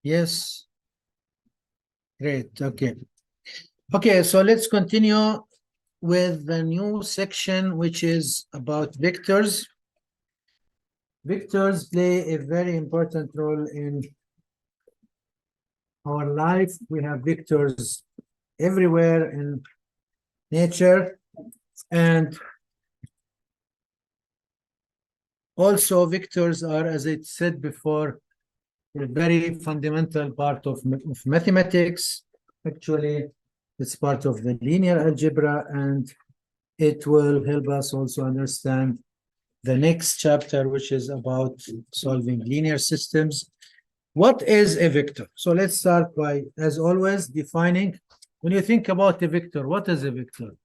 Yes. Great. Okay. Okay, so let's continue with the new section, which is about vectors. Vectors play a very important role in our life. We have vectors everywhere in nature, and also vectors are, as I said before, a very fundamental part of mathematics. Actually, it's part of the linear algebra, and it will help us also understand the next chapter, which is about solving linear systems. What is a vector? So let's start by, as always, defining. When you think about a vector, what is a vector?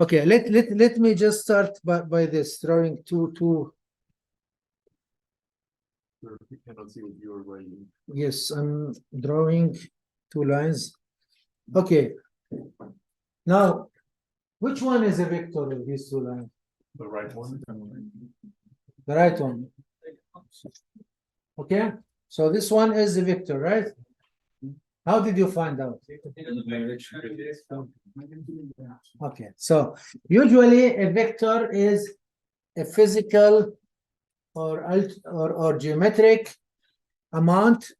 Okay, let me just start by this, drawing two. You cannot see what you're writing. Yes, I'm drawing two lines. Okay. Now, which one is a vector of these two lines? The right one. The right one. Okay, so this one is a vector, right? How did you find out? Okay, so usually a vector is a physical or geometric amount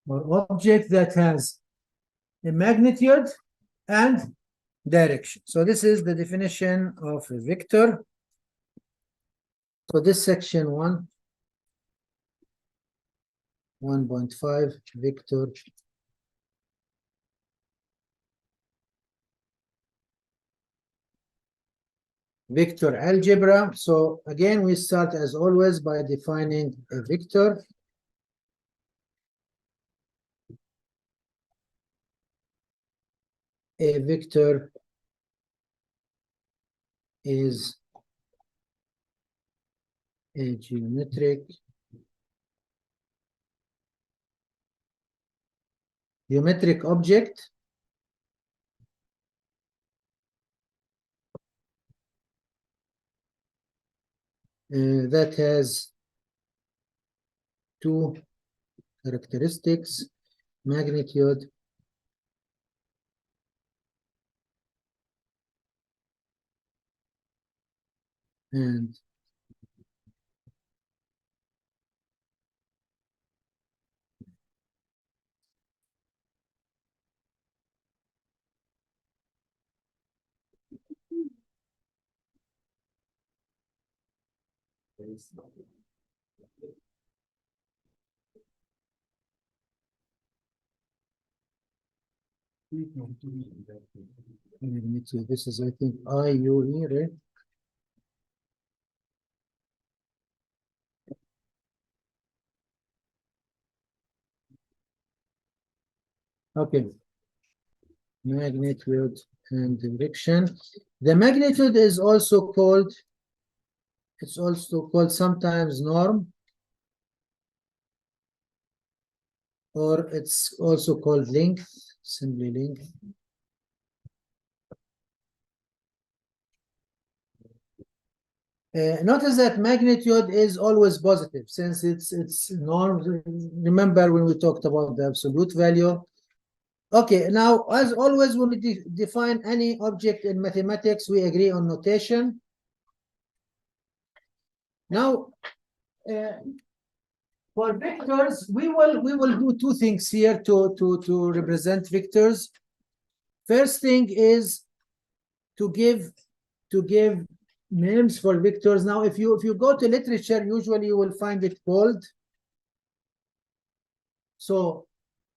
or object that has a magnitude and direction. So this is the definition of a vector. So this section 1.5 vector. Vector algebra. So again, we start as always by defining a vector. A vector is a geometric object that has two characteristics, magnitude and this is, I think, IUE, right? Okay. Magnitude and direction. The magnitude is also called, it's also called sometimes norm, or it's also called length, simply length. Notice that magnitude is always positive since it's norm. Remember when we talked about the absolute value. Okay, now as always when we define any object in mathematics, we agree on notation. Now, for vectors, we will do two things here to represent vectors. First thing is to give names for vectors. Now, if you go to literature, usually you will find it bold. So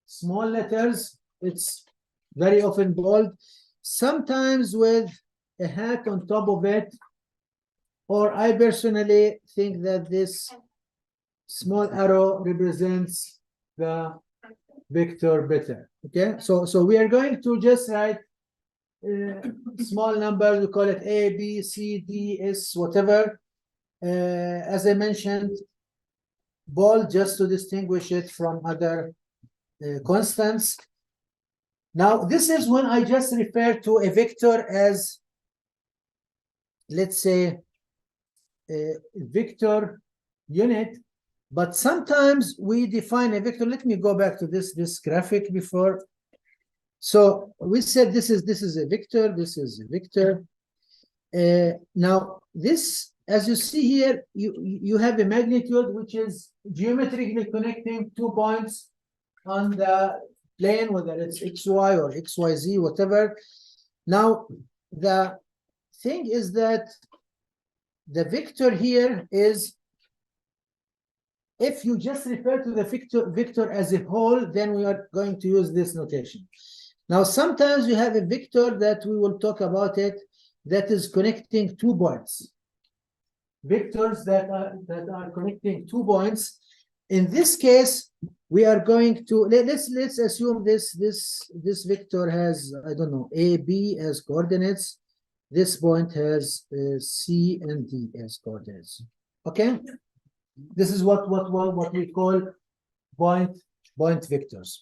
small letters, it's very often bold. Sometimes with a hat on top of it, or I personally think that this small arrow represents the vector better. Okay, so we are going to just write small numbers. We call it A, B, C, D, S, whatever. As I mentioned, bold just to distinguish it from other constants. Now, this is when I just refer to a vector as, let's say, vector unit, but sometimes we define a vector. Let me go back to this graphic before. So we said this is a vector, this is a vector. Now this, as you see here, you have a magnitude which is geometrically connecting 2 points on the plane, whether it's XY or XYZ, whatever. Now the thing is that the vector here is, if you just refer to the vector as a whole, then we are going to use this notation. Now, sometimes you have a vector that we will talk about it that is connecting 2 points. Vectors that are connecting 2 points. In this case, we are going to let's assume this vector has, I don't know, A, B as coordinates. This point has C and D as coordinates. Okay, this is what we call point vectors.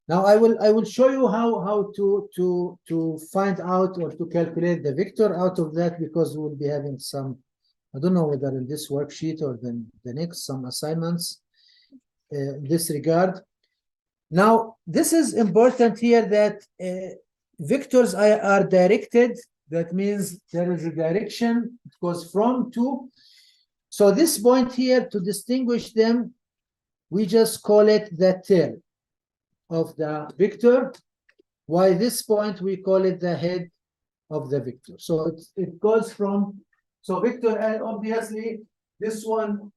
Now I will show you how to find out or to calculate the vector out of that, because we will be having some, I don't know whether in this worksheet or then the next, some assignments in this regard. Now this is important here that vectors are directed. That means there is a direction. It goes from to. So this point here, to distinguish them, we just call it the tail of the vector, while this point we call it the head of the vector. So it goes from, so vector, and obviously this one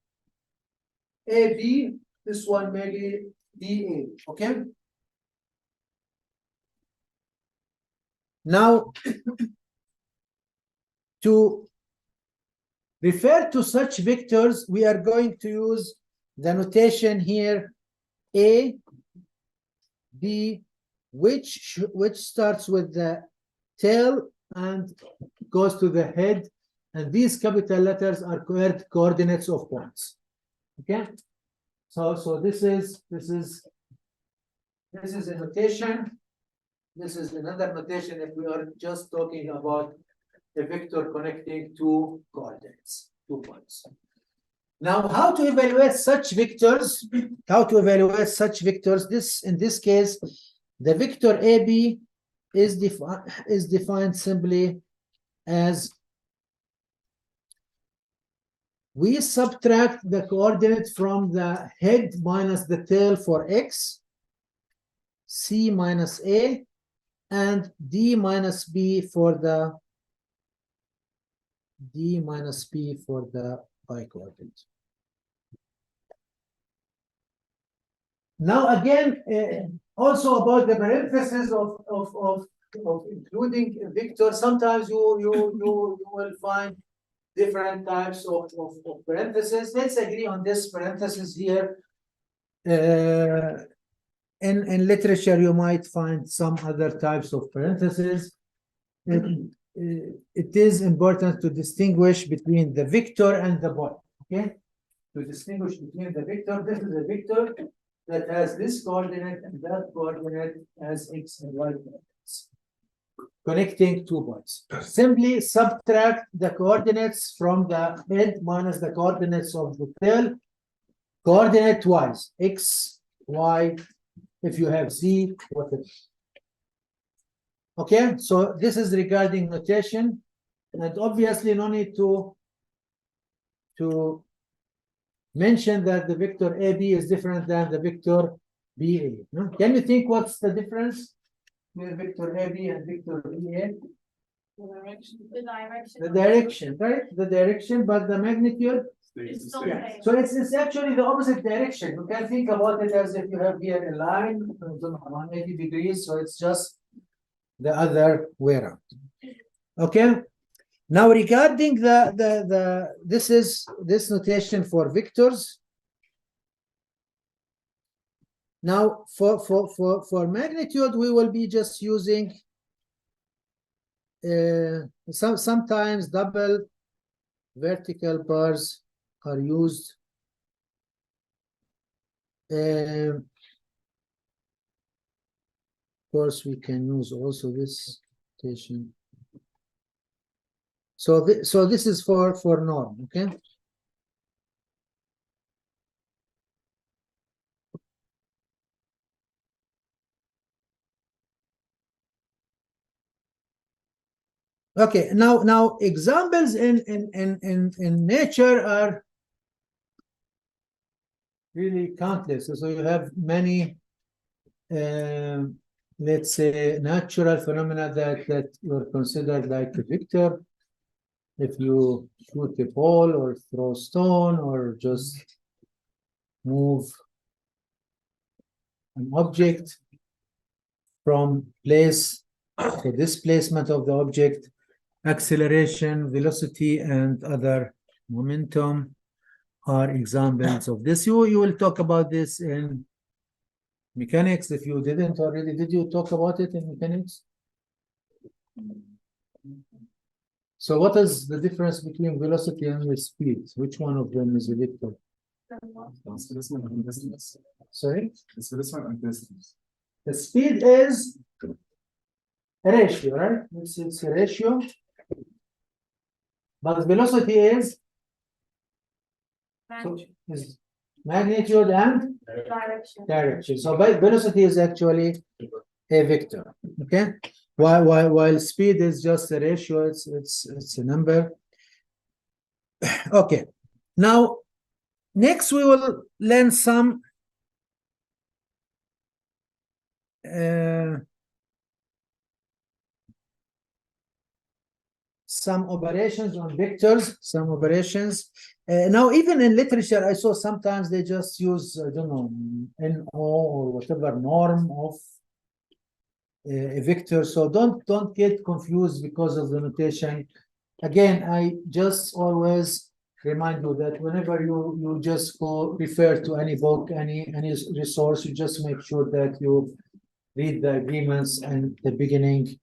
AB, this one maybe BA. Okay. Now to refer to such vectors, we are going to use the notation here A, B, which starts with the tail and goes to the head, and these capital letters are coordinates of points. Okay, so this is a notation. This is another notation if we are just talking about a vector connecting 2 coordinates, 2 points. Now, how to evaluate such vectors? How to evaluate such vectors? In this case, the vector AB is defined simply as, we subtract the coordinate from the head minus the tail for X, C minus A, and D minus B for the Y coordinate. Now again, also about the parentheses of including vectors. Sometimes you will find different types of parentheses. Let's agree on this parenthesis here. In literature, you might find some other types of parentheses. It is important to distinguish between the vector and the point. Okay, to distinguish between the vector. This is a vector that has this coordinate and that coordinate as X and Y coordinates, connecting 2 points. Simply subtract the coordinates from the head minus the coordinates of the tail, coordinate wise, X, Y, if you have Z, whatever. Okay, so this is regarding notation, and obviously no need to mention that the vector AB is different than the vector BA. No? Can you think what's the difference between vector AB and vector BA? The direction, right? The direction, but the magnitude. Yeah. So it's actually the opposite direction. You can think about it as if you have here a line 180 degrees, so it's just the other way around. Okay. Now regarding this notation for vectors. Now for magnitude, we will be just using sometimes double vertical bars are used. Of course, we can use also this notation. So this is for norm, okay? Okay, now examples in nature are really countless. So you have many, let's say, natural phenomena that were considered like a vector. If you shoot a ball or throw a stone or just move an object from place, the displacement of the object, acceleration, velocity, and other momentum are examples of this. You will talk about this in mechanics. If you didn't already, did you talk about it in mechanics? So what is the difference between velocity and the speed? Which one of them is a vector? Displacement and distance. Sorry? Displacement and distance. The speed is a ratio, right? It's a ratio. But velocity is, is magnitude and direction. So by velocity is actually a vector. Okay. While speed is just a ratio, it's a number. Okay. Now, next we will learn some operations on vectors, some operations. Now, even in literature, I saw sometimes they just use, I don't know, NO or whatever norm of a vector. So don't get confused because of the notation. Again, I just always remind you that whenever you just go refer to any book, any resource, you just make sure that you read the agreements and the beginning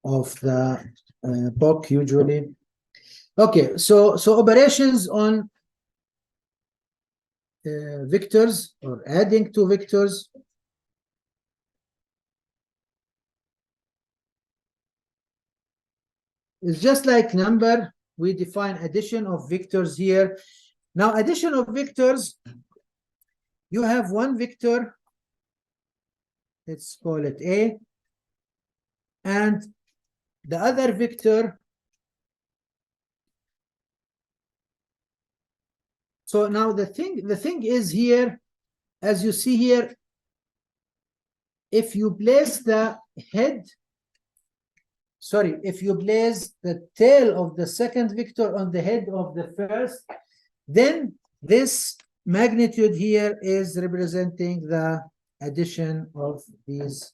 of the book usually. Okay, so operations on vectors or adding to vectors. It's just like number. We define addition of vectors here. Now, addition of vectors, you have one vector, let's call it A, and the other vector. So now the thing is here, as you see here, if you place the head, sorry, if you place the tail of the second vector on the head of the first, then this magnitude here is representing the addition of these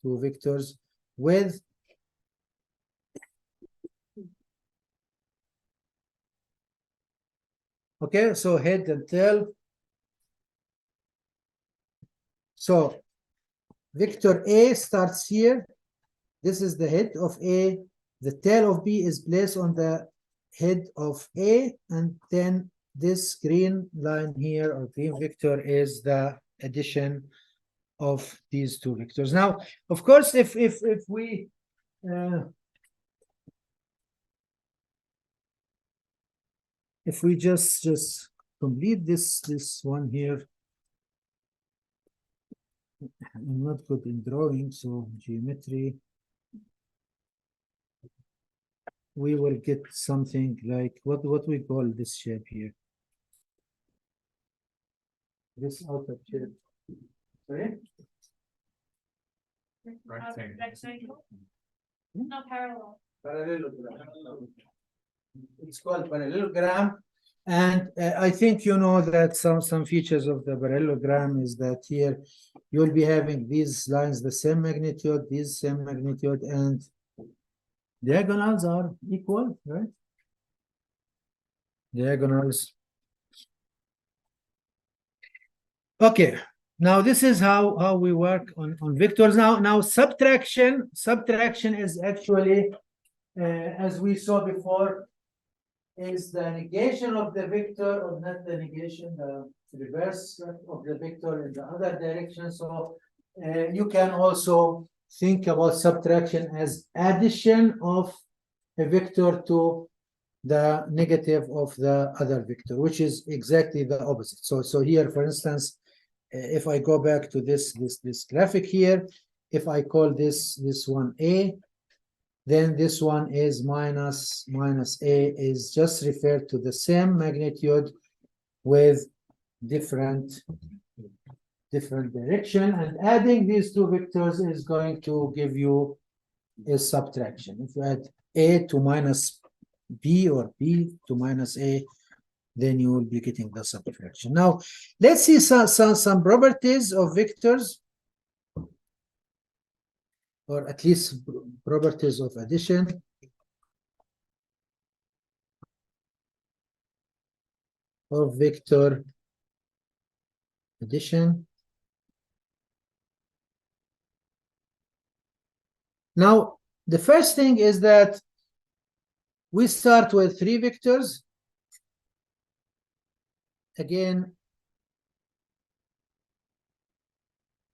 two vectors with okay, so head and tail. So vector A starts here. This is the head of A. The tail of B is placed on the head of A, and then this green line here or green vector is the addition of these two vectors. Now, of course, if we just complete this one here. I'm not good in drawing, so geometry. We will get something like what we call this shape here. This outer shape. Sorry? Rectangle. No, parallel. Parallelogram. It's called parallelogram. And I think you know that some features of the parallelogram is that here you'll be having these lines the same magnitude, these same magnitude, and diagonals are equal, right? Diagonals. Okay, now this is how we work on vectors. Now subtraction is actually, as we saw before, is the negation of the vector, or not the negation, the reverse of the vector in the other direction. So you can also think about subtraction as addition of a vector to the negative of the other vector, which is exactly the opposite. So here, for instance, if I go back to this graphic here, if I call this one A, then this one is minus A is just referred to the same magnitude with different direction, and adding these two vectors is going to give you a subtraction. If you add A to minus B or B to minus A, then you will be getting the subtraction. Now, let's see some properties of vectors, or at least properties of addition. Of vector addition. Now, the first thing is that we start with 3 vectors. Again,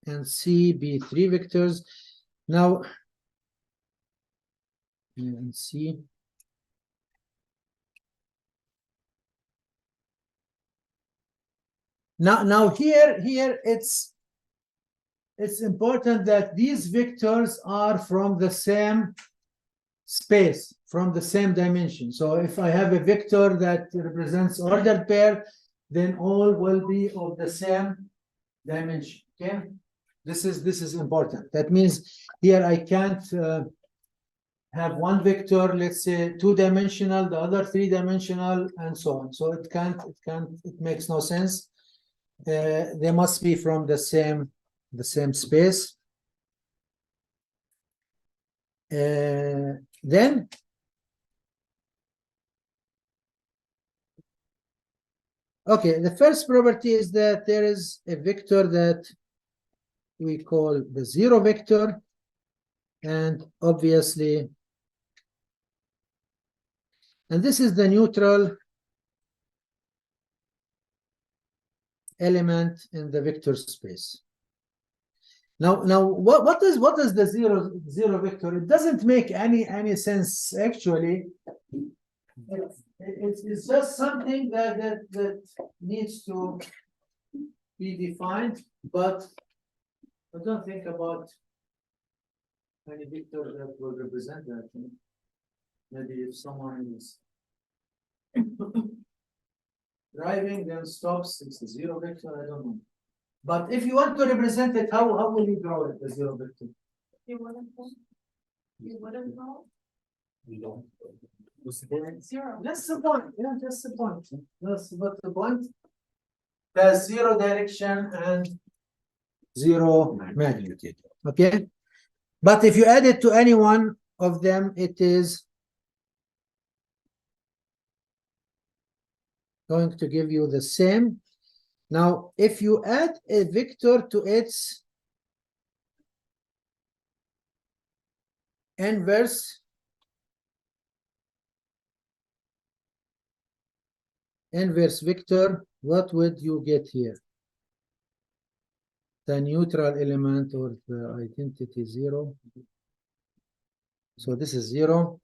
and C be 3 vectors. Now, and C. Now here it's important that these vectors are from the same space, from the same dimension. So if I have a vector that represents ordered pair, then all will be of the same dimension. Okay, this is important. That means here I can't have one vector, let's say 2-dimensional, the other 3-dimensional, and so on. So it makes no sense. They must be from the same space. Then okay, the first property is that there is a vector that we call the 0 vector, and obviously, and this is the neutral element in the vector space. Now what is the zero vector? It doesn't make any sense actually. It's just something that needs to be defined, but I don't think about any vector that will represent that. Maybe if someone is driving, then stops, it's a 0 vector, I don't know. But if you want to represent it, how will you draw it, the 0 vector? You wouldn't know? You wouldn't know? We don't. Zero. That's the point. Yeah, that's the point. That's what the point. There's 0 direction and 0 magnitude. Okay. But if you add it to any one of them, it is going to give you the same. Now, if you add a vector to its inverse vector, what would you get here? The neutral element or the identity 0. So this is 0.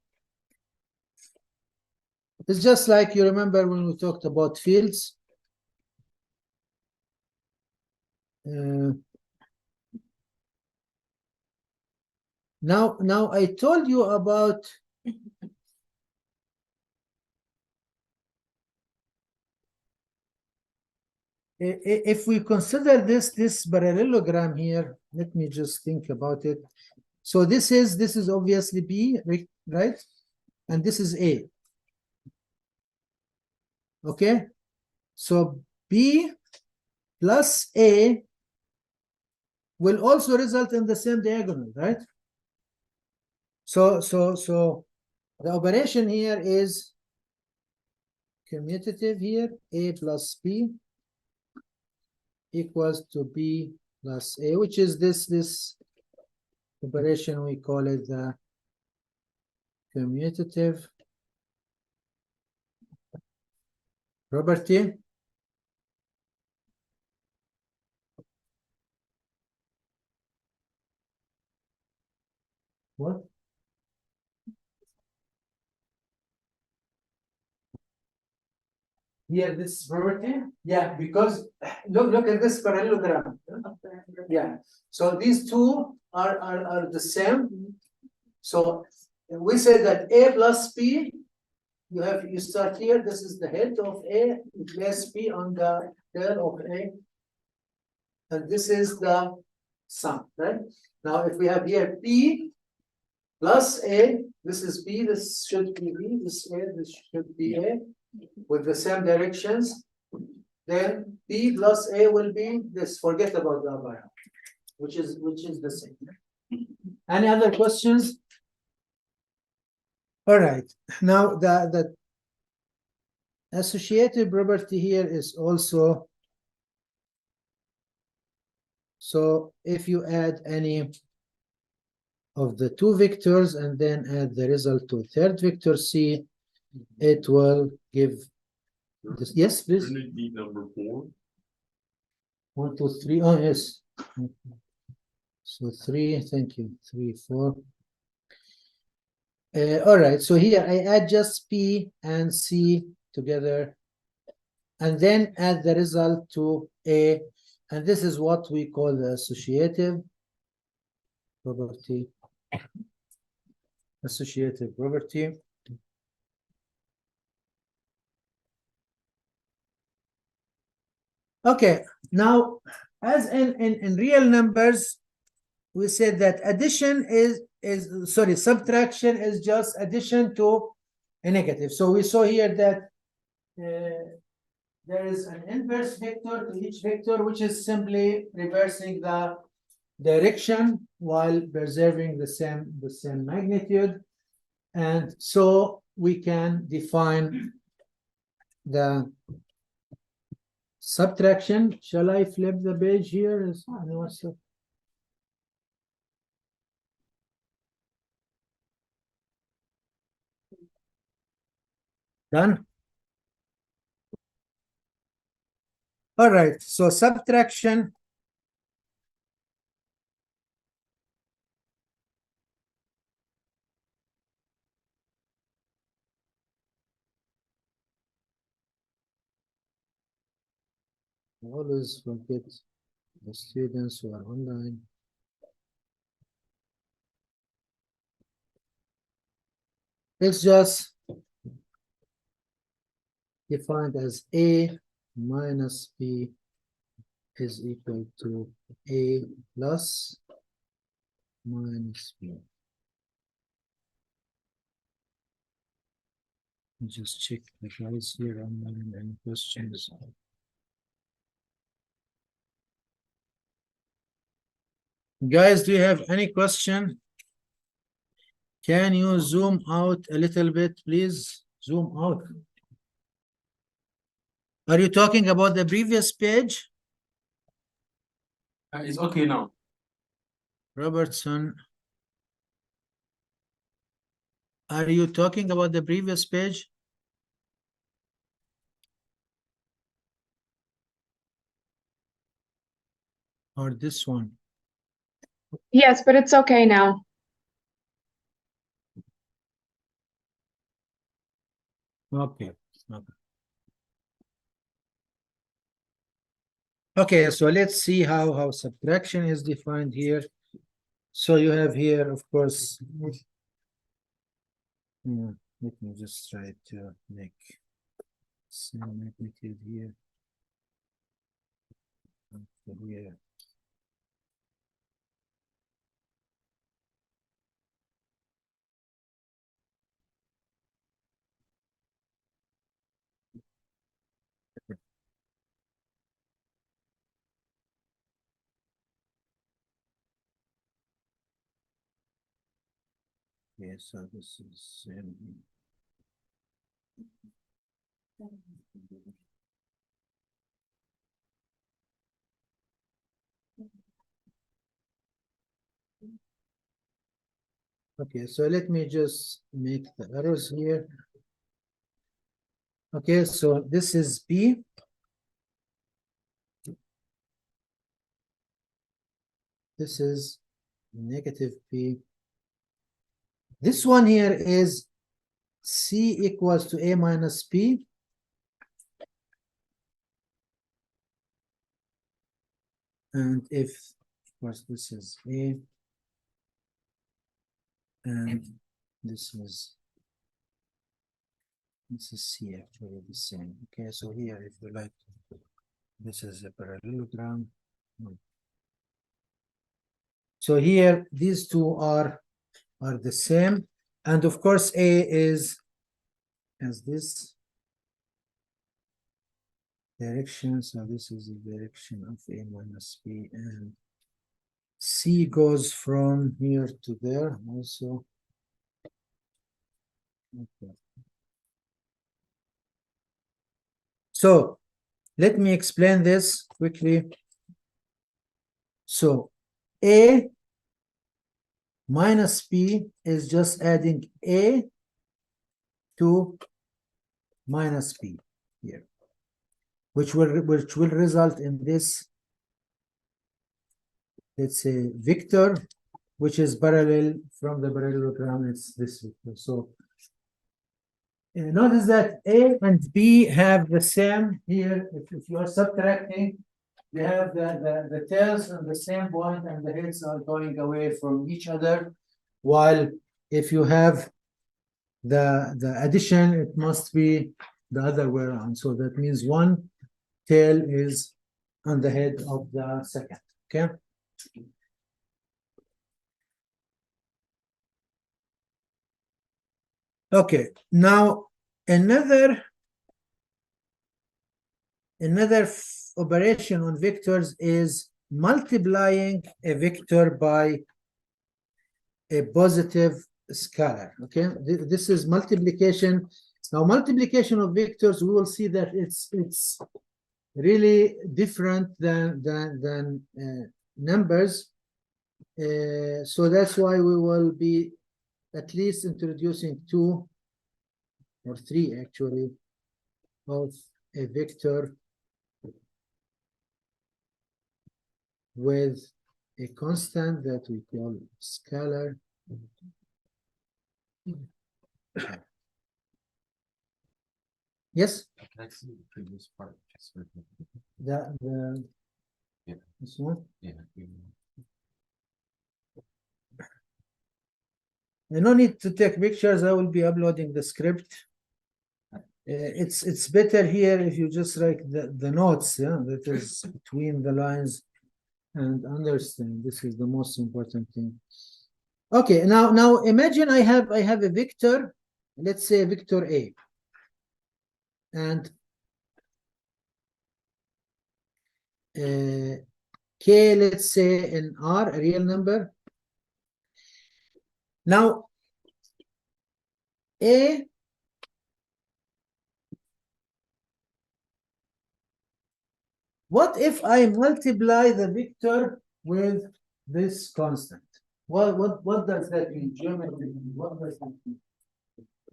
It's just like you remember when we talked about fields. Now I told you about if we consider this parallelogram here. Let me just think about it. So this is obviously B, right? And this is A. Okay, so B plus A will also result in the same diagonal, right? So the operation here is commutative here. A plus B equals to B plus A, which is this operation, we call it the commutative property. What? Here, this property? Yeah, because look at this parallelogram. Yeah. So these two are the same. So we said that A plus B, you start here, this is the head of A, you place B on the tail of A. And this is the sum, right? Now, if we have here B plus A, this is B, this should be B, this A, this should be A, with the same directions. Then B plus A will be this, forget about the above, which is the same. Any other questions? All right, now the associative property here is also, so if you add any of the two vectors and then add the result to third vector C, it will give this. Yes, please. Trinity number 4. 1, 2, 3. Oh, yes. So 3, thank you. 3, 4. All right, so here I add just P and C together and then add the result to A, and this is what we call the associative property. Associative property. Okay, now as in real numbers, we said that addition is sorry, subtraction is just addition to a negative. So we saw here that there is an inverse vector to each vector, which is simply reversing the direction while preserving the same magnitude. And so we can define the subtraction. Shall I flip the page here? Done? All right, so subtraction always forget the students who are online. It's just defined as A minus B is equal to A plus minus B. Just check the guys here online, any questions? Guys, do you have any question? Can you zoom out a little bit, please? Zoom out. Are you talking about the previous page? It's okay now. Robertson. Are you talking about the previous page? Or this one? Yes, but it's okay now. Okay. Okay, so let's see how subtraction is defined here. So you have here, of course, let me just try to make some magnitude here. Here. Okay, so this is okay, so let me just make the arrows here. Okay, so this is B. This is negative B. This one here is C equals to A minus B. And if, of course, this is A. And this is C actually the same. Okay, so here if you like, this is a parallelogram. So here these two are the same, and of course A is as this direction, so this is the direction of A minus B, and C goes from here to there also. Okay. So let me explain this quickly. So A minus B is just adding A to minus B here, which will result in this, let's say, vector, which is parallel from the parallelogram. It's this vector. So notice that A and B have the same here. If you are subtracting, they have the tails on the same point and the heads are going away from each other. While if you have the addition, it must be the other way around. So that means one tail is on the head of the second. Okay. Okay, now another operation on vectors is multiplying a vector by a positive scalar. Okay, this is multiplication. Now multiplication of vectors, we will see that it's really different than numbers. So that's why we will be at least introducing 2 or 3 actually of a vector with a constant that we call scalar. Yes? Can I see the previous part? Just for Yeah. This one? yeah. I no need to take pictures. I will be uploading the script. It's better here if you just write the notes, yeah, that is between the lines, and understand. This is the most important thing. Okay, now imagine I have a vector, let's say vector A, and K, let's say in R, a real number. Now A what if I multiply the vector with this constant? What does that mean? Geometry, what does that mean?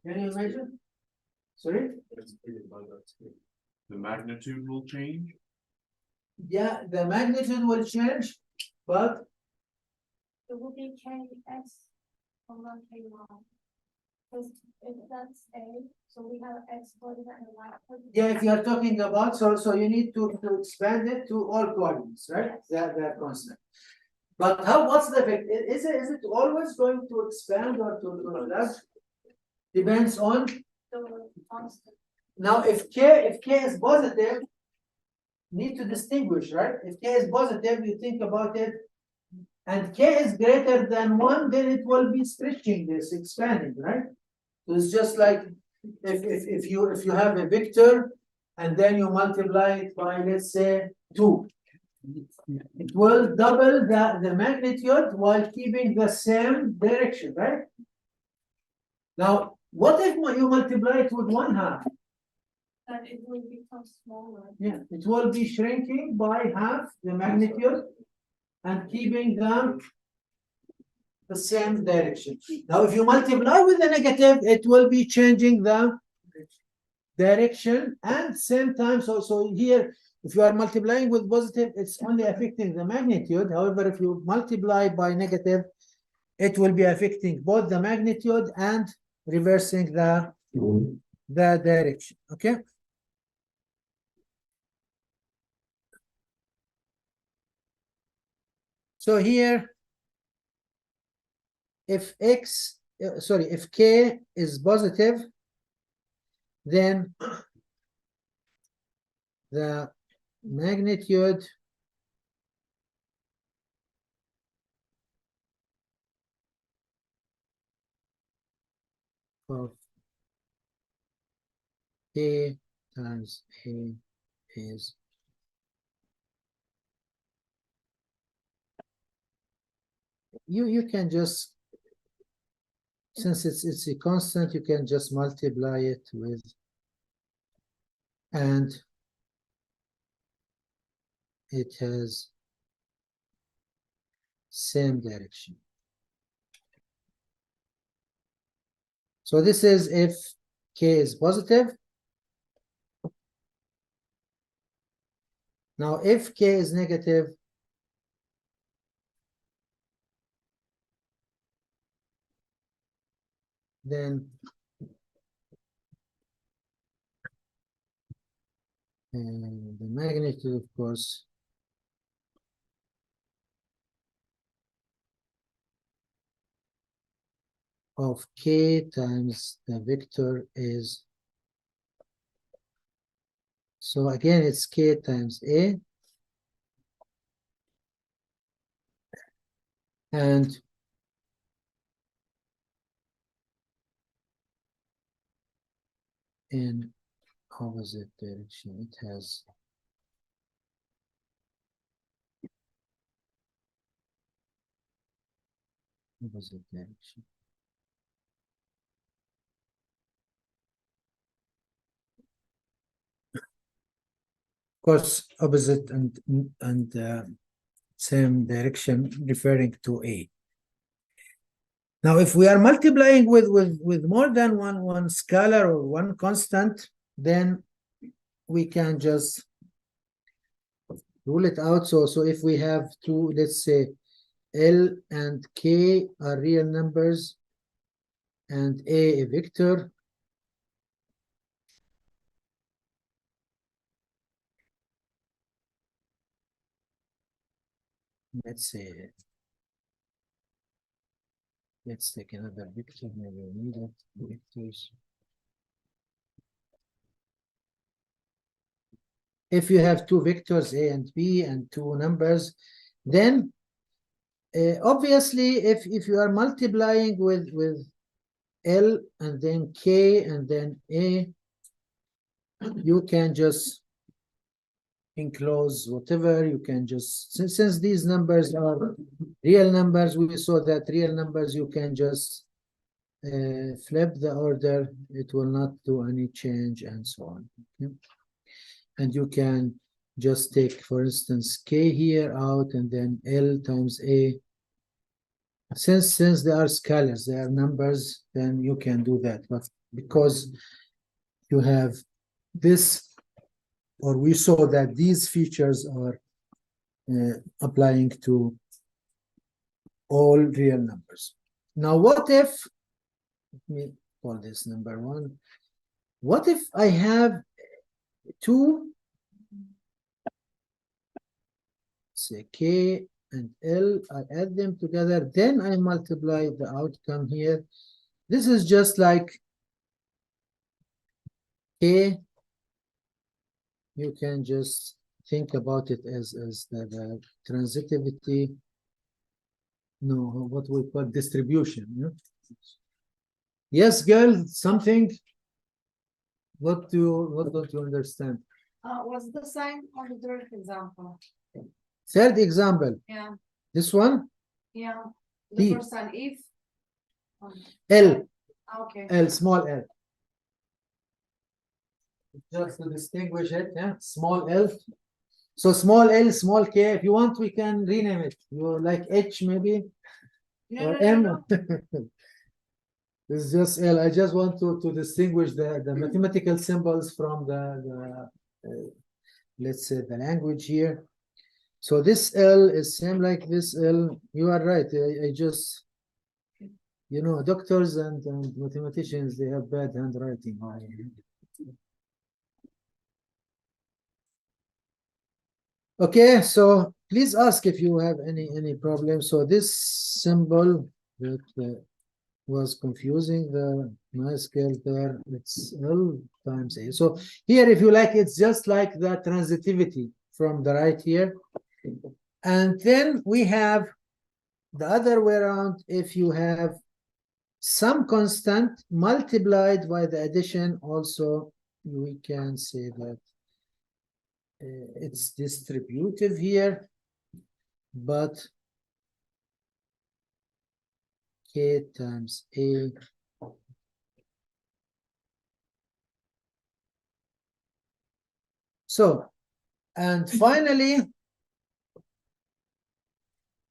Can you imagine? Sorry? The magnitude will change. Yeah, the magnitude will change, but It will be KX over KY. Because if that's A, so we have X coordinate and Y coordinate. yeah, if you are talking about, so you need to expand it to all coordinates, right? That constant. But what's the effect? Is it always going to expand or to enlarge? Depends on. The constant. Now, if K is positive, need to distinguish, right? If K is positive, you think about it, and K is greater than 1, then it will be stretching this, expanding, right? So it's just like if you have a vector and then you multiply it by, let's say, 2. It will double the magnitude while keeping the same direction, right? Now, what if you multiply it with 1/2? Then it will become smaller. Yeah, it will be shrinking by half the magnitude and keeping them the same direction. Now, if you multiply with the negative, it will be changing the direction and same time. So here, if you are multiplying with positive, it's only affecting the magnitude. However, if you multiply by negative, it will be affecting both the magnitude and reversing the direction. Okay. So here, if X sorry, if K is positive, then the magnitude of K times A is you can just, since it's a constant, you can just multiply it with, and it has same direction. So this is if K is positive. Now if K is negative, then the magnitude, of course, of K times the vector is, so again it's K times A, and in opposite direction it has opposite direction. Of course, opposite and same direction referring to A. Now, if we are multiplying with more than one scalar or one constant, then we can just rule it out. So if we have two, let's say L and K are real numbers and A vector, let's say, let's take another vector, maybe we need it, vectors. If you have two vectors, A and B, and two numbers, then obviously, if you are multiplying with L and then K and then A, you can just enclose whatever, you can just, since these numbers are real numbers, we saw that real numbers, you can just flip the order, it will not do any change and so on. Okay? And you can just take, for instance, K here out and then L times A. Since they are scalars, they are numbers, then you can do that. But because you have this, or we saw that these features are applying to all real numbers. Now, what if, let me call this number one. What if I have two, say K and L, I add them together, then I multiply the outcome here. This is just like K. You can just think about it as the transitivity, no, what we call distribution. Yeah? Yes, girl, something? What don't you understand? Was the sign on the third example? Third example, Yeah, this one, yeah. P. The first sign, if. L, Okay. L, small L. Just to distinguish it, yeah, small L. So small L, small K, if you want, we can rename it. You like H maybe, No, or no, M. no, no. It's just L. I just want to distinguish the mathematical symbols from the let's say the language here. So this L is same like this L. You are right. I just, you know, doctors and mathematicians, they have bad handwriting. Okay, so please ask if you have any problem. So this symbol that was confusing the MySQL there. It's L times A. So here, if you like, it's just like the transitivity from the right here. And then we have the other way around. If you have some constant multiplied by the addition, also we can say that it's distributive here, but K times A so, and finally,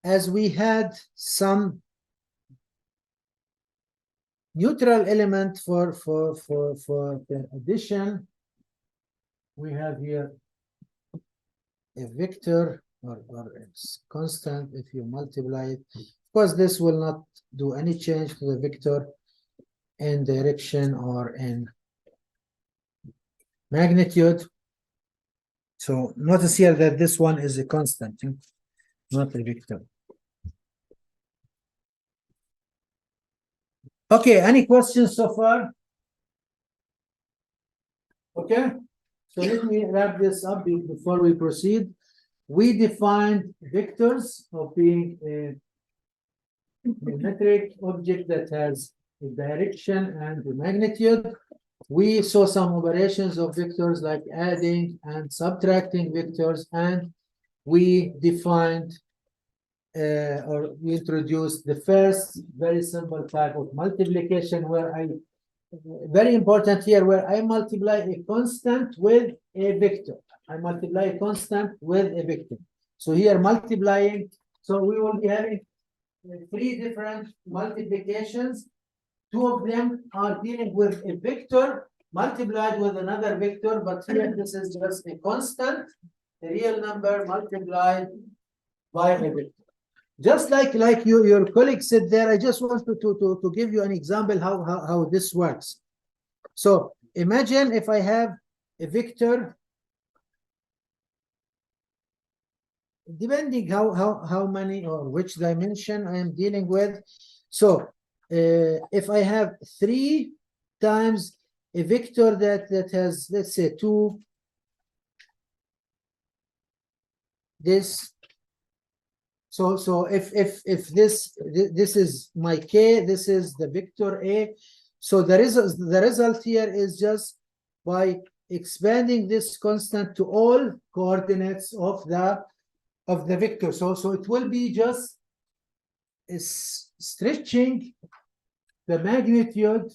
as we had some neutral element for the addition, we have here a vector or it's constant if you multiply it. Of course, this will not do any change to the vector in direction or in magnitude. So notice here that this one is a constant, not a vector. Okay, any questions so far? Okay, so let me wrap this up before we proceed. We defined vectors of being a geometric object that has a direction and a magnitude. We saw some operations of vectors like adding and subtracting vectors, and we defined or we introduced the first very simple type of multiplication where very important here, where I multiply a constant with a vector. I multiply a constant with a vector. So here multiplying, so we will be having three different multiplications. Two of them are dealing with a vector multiplied with another vector, but here this is just a constant, a real number multiplied by a vector. Just like your colleague said there, I just want to give you an example how this works. So imagine if I have a vector, depending how many or which dimension I am dealing with. So if I have 3 times a vector that has, let's say, 2, this. So if this is my K, this is the vector A. So the result here is just by expanding this constant to all coordinates of the vector. So it will be just stretching the magnitude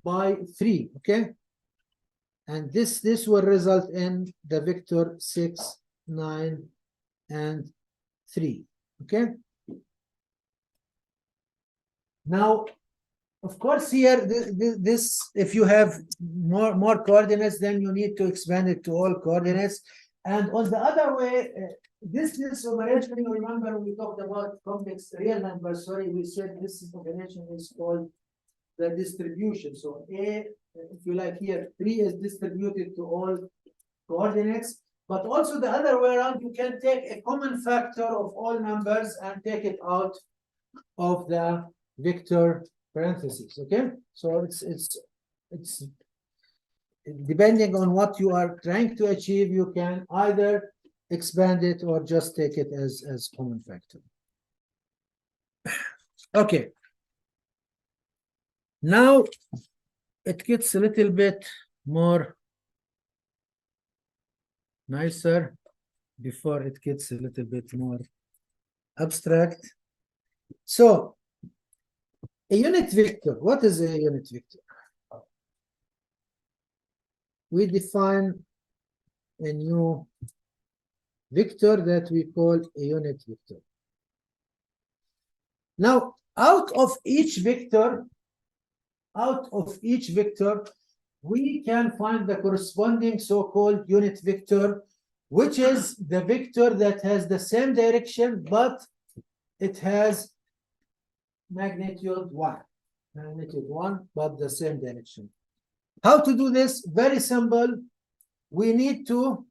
by 3, okay? And this will result in the vector 6, 9, and 3, okay? Now, of course, here, this if you have more coordinates, then you need to expand it to all coordinates. And on the other way, this operation, you remember we talked about complex real numbers. Sorry, we said this operation is called the distribution. So A, if you like here, 3 is distributed to all coordinates. But also the other way around, you can take a common factor of all numbers and take it out of the vector parentheses. Okay, so it's depending on what you are trying to achieve, you can either expand it or just take it as common factor. Okay, now it gets a little bit more nicer before it gets a little bit more abstract. So a unit vector, what is a unit vector? We define a new vector that we call a unit vector. Now, out of each vector, we can find the corresponding so-called unit vector, which is the vector that has the same direction, but it has magnitude 1. Magnitude 1, but the same direction. How to do this? Very simple. We need to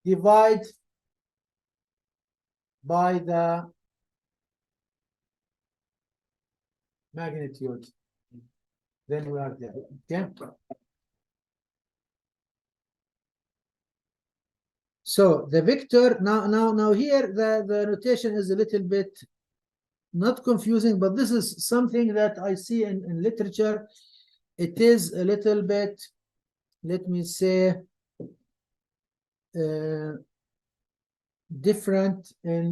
divide by the magnitude, then we are there. Okay. So the vector now here the notation is a little bit not confusing, but this is something that I see in literature. It is a little bit, let me say, different in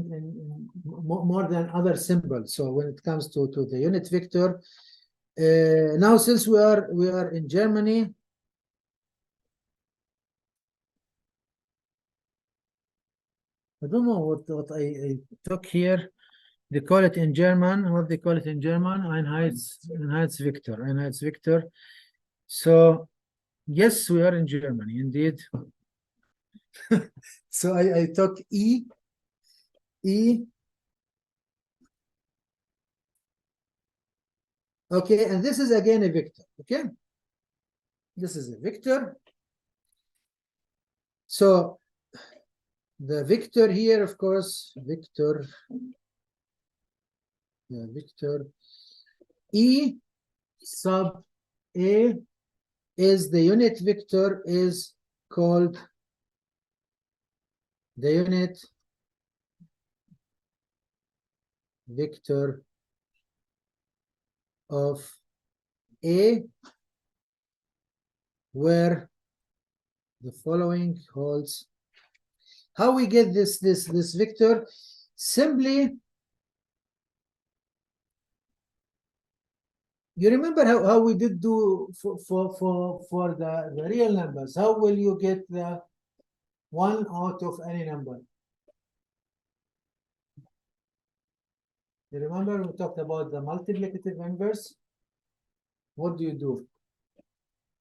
more than other symbols. So when it comes to the unit vector, now since we are in Germany, I don't know what I took here. They call it in German. What they call it in German? Einheitsvector. So yes, we are in Germany indeed. So I took E. Okay, and this is again a vector. Okay, this is a vector. So the vector here, of course, vector E sub A is the unit vector is called the unit vector of A, where the following holds. How we get this vector? Simply, you remember how we did do for the real numbers. How will you get the 1 out of any number? You remember we talked about the multiplicative inverse? What do?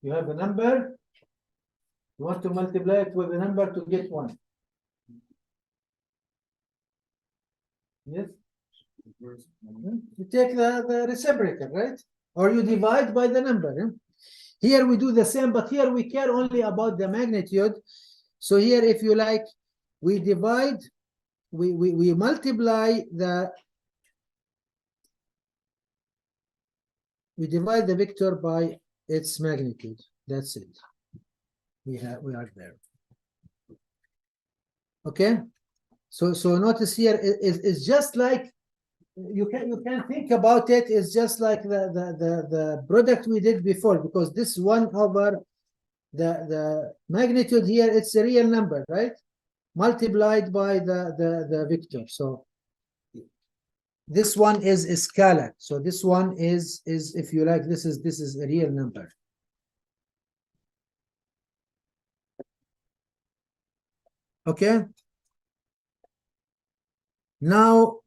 You have a number, you want to multiply it with a number to get 1. Yes? You take the reciprocal, right? Or you divide by the number. Here we do the same, but here we care only about the magnitude. So here, if you like, we divide, we multiply we divide the vector by its magnitude. That's it. We are there. Okay. So notice here is just like you can think about it. It's just like the product we did before, because this 1 over the magnitude here, it's a real number, right? Multiplied by the vector. So this one is a scalar. So this one is if you like, this is a real number. Okay. Now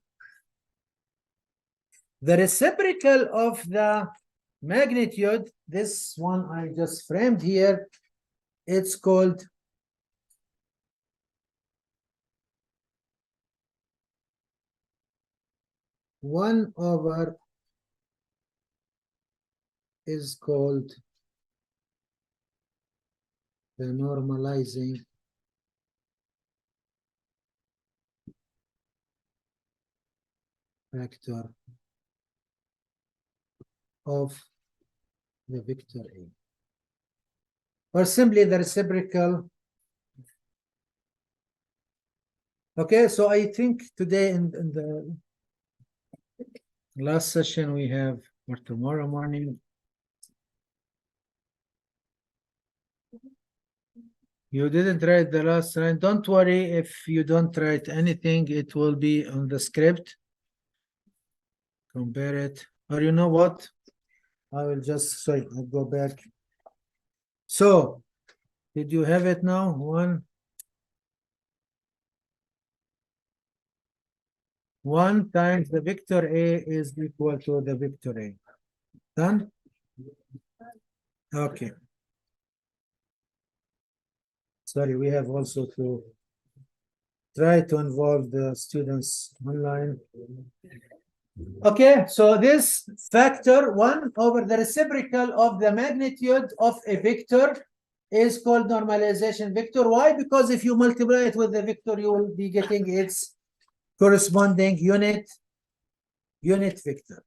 the reciprocal of the magnitude, this one I just framed here, it's called one over is called the normalizing factor of the vector A, or simply the reciprocal. Okay, so I think today in the last session we have, or tomorrow morning, you didn't write the last line. Don't worry if you don't write anything, it will be on the script. Compare it, or you know what? I will just say, I'll go back. So, did you have it now? 1 times the vector A is equal to the vector A. Done? Okay. Sorry, we have also to try to involve the students online. Okay, so this factor 1 over the reciprocal of the magnitude of a vector is called normalization vector. Why? Because if you multiply it with the vector, you will be getting its corresponding unit vector.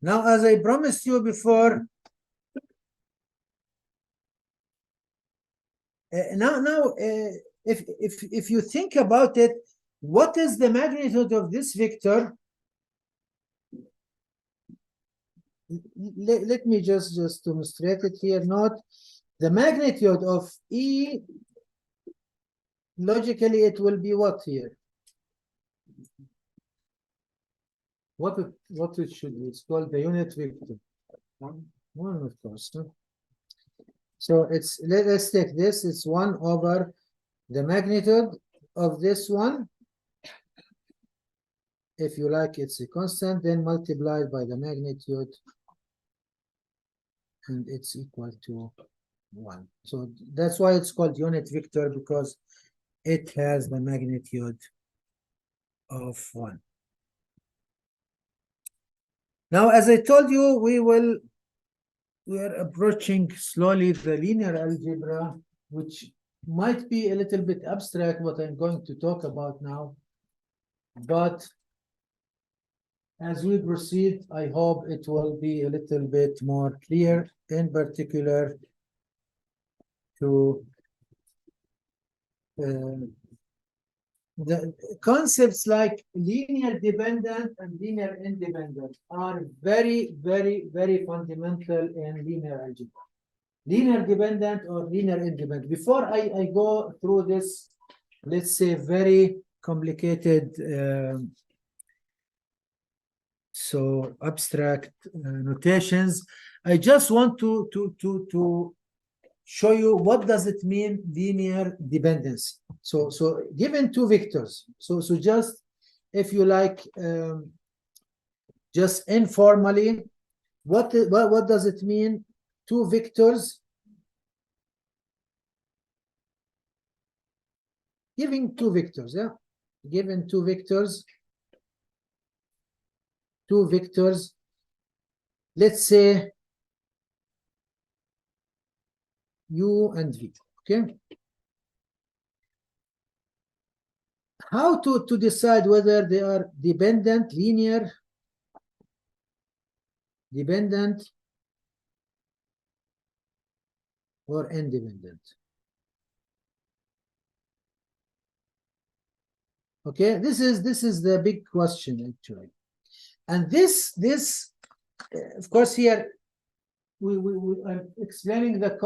Now, as I promised you before, if you think about it, what is the magnitude of this vector? Let me just demonstrate it here. Note the magnitude of E. Logically, it will be what here? What it should be? It's called the unit vector. One, of course. Huh? So it's let's take this. It's 1 over the magnitude of this one. If you like, it's a constant, then multiplied by the magnitude, and it's equal to 1. So that's why it's called unit vector, because it has the magnitude of 1. Now, as I told you, we are approaching slowly the linear algebra, which might be a little bit abstract, what I'm going to talk about now. But as we proceed, I hope it will be a little bit more clear, in particular to the concepts like linear dependent and linear independent are very, very, very fundamental in linear algebra. Linear dependent or linear independent. Before I go through this, let's say, very complicated, so abstract notations, I just want to show you what does it mean linear dependency. So given two vectors, so just, if you like, just informally, what does it mean? Two vectors giving two vectors, yeah, given two vectors, let's say U and V, okay? How to decide whether they are dependent, linear, dependent, or independent? Okay, this is the big question actually, and this of course here we are explaining the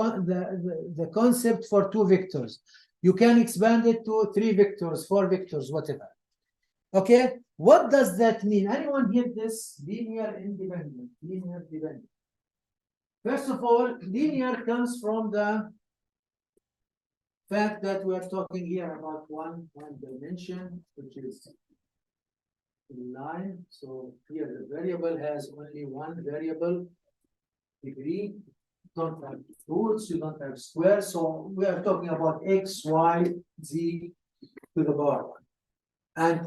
concept for two vectors. You can expand it to 3 vectors, 4 vectors, whatever. Okay, what does that mean? Anyone hear this? Linear independent, linear dependent. First of all, linear comes from the fact that we are talking here about one dimension, which is line. So here the variable has only one variable, degree. You don't have roots, you don't have squares. So we are talking about x, y, z to the power 1. And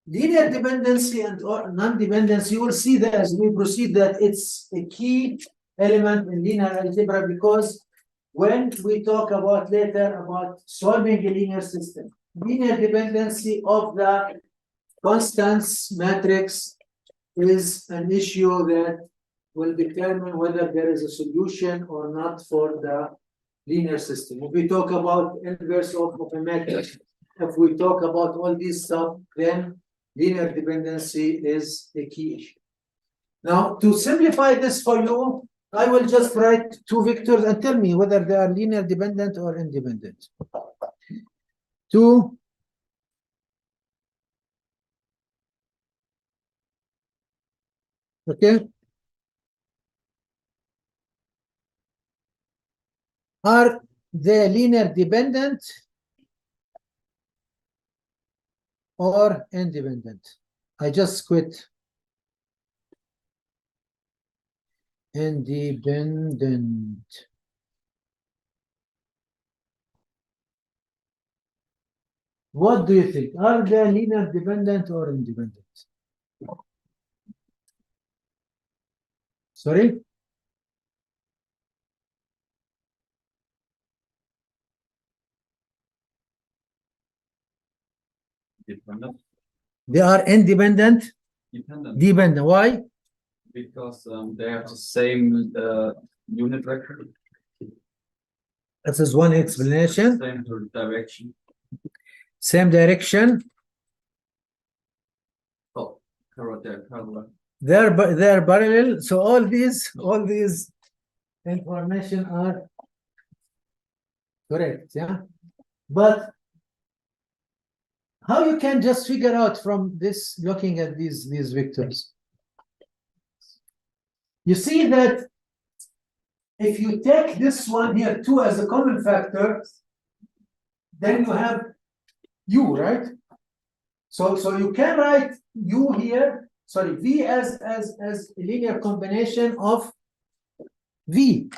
linear dependency and or non-dependency, you will see that as we proceed that it's a key element in linear algebra, because when we talk about later about solving a linear system, linear dependency of the constants matrix is an issue that will determine whether there is a solution or not for the linear system. If we talk about inverse of a matrix, if we talk about all these stuff, then linear dependency is a key issue. Now, to simplify this for you, I will just write 2 vectors and tell me whether they are linear dependent or independent. 2 okay, are they linear dependent or independent? I just quit. Independent. What do you think? Are they linear dependent or independent? Sorry? Dependent. They are independent? Dependent. Dependent. Why? Because they have the same unit vector, This is one explanation. same direction. Same direction. Oh, parallel. They're parallel. So all these information are correct. Yeah. But how you can just figure out from this looking at these vectors? You see that if you take this one here, 2 as a common factor, then you have u, right? So you can write u here, sorry, v as a linear combination of v.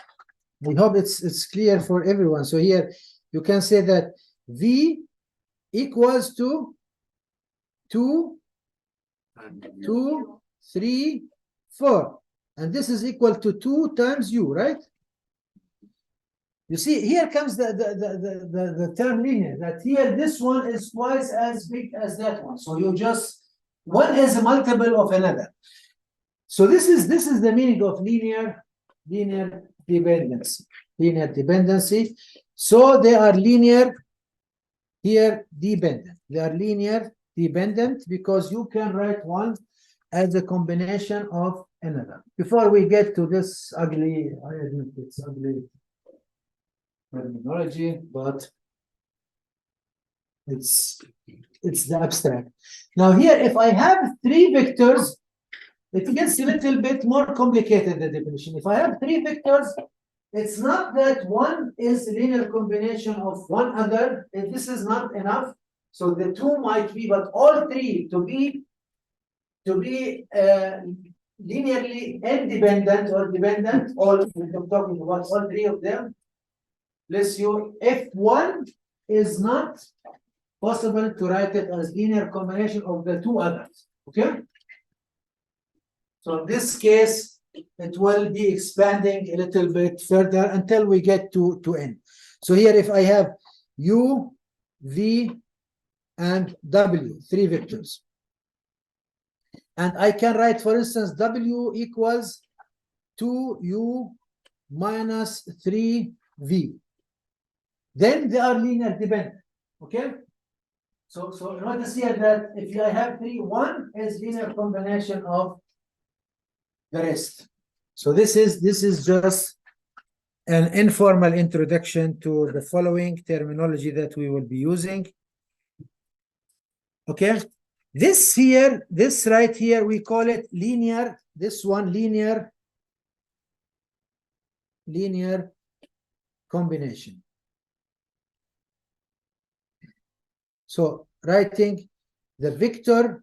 I hope it's clear for everyone. So here you can say that v equals to 2, 2, 3, 4. And this is equal to 2 times u, right? You see, here comes the term linear, that here this one is twice as big as that one. So you just, one is a multiple of another. So this is the meaning of linear dependency. Linear dependency. So they are linear here dependent. They are linear dependent because you can write one as a combination of another. Before we get to this ugly, I admit it's ugly terminology, but it's the abstract. Now here, if I have 3 vectors, it gets a little bit more complicated, the definition. If I have 3 vectors, it's not that one is a linear combination of one other, and this is not enough. So the 2 might be, but all 3 to be linearly independent or dependent, all I'm talking about all 3 of them. Bless you. If one is not possible to write it as linear combination of the 2 others. Okay. So in this case, it will be expanding a little bit further until we get to n. So here, if I have u, v, and w, 3 vectors, and I can write, for instance, w equals 2u minus 3v. Then they are linear dependent. Okay. So notice here that if I have 3, 1 is linear combination of the rest. So this is just an informal introduction to the following terminology that we will be using. Okay. This here, this right here, we call it linear. This one linear combination. So writing the vector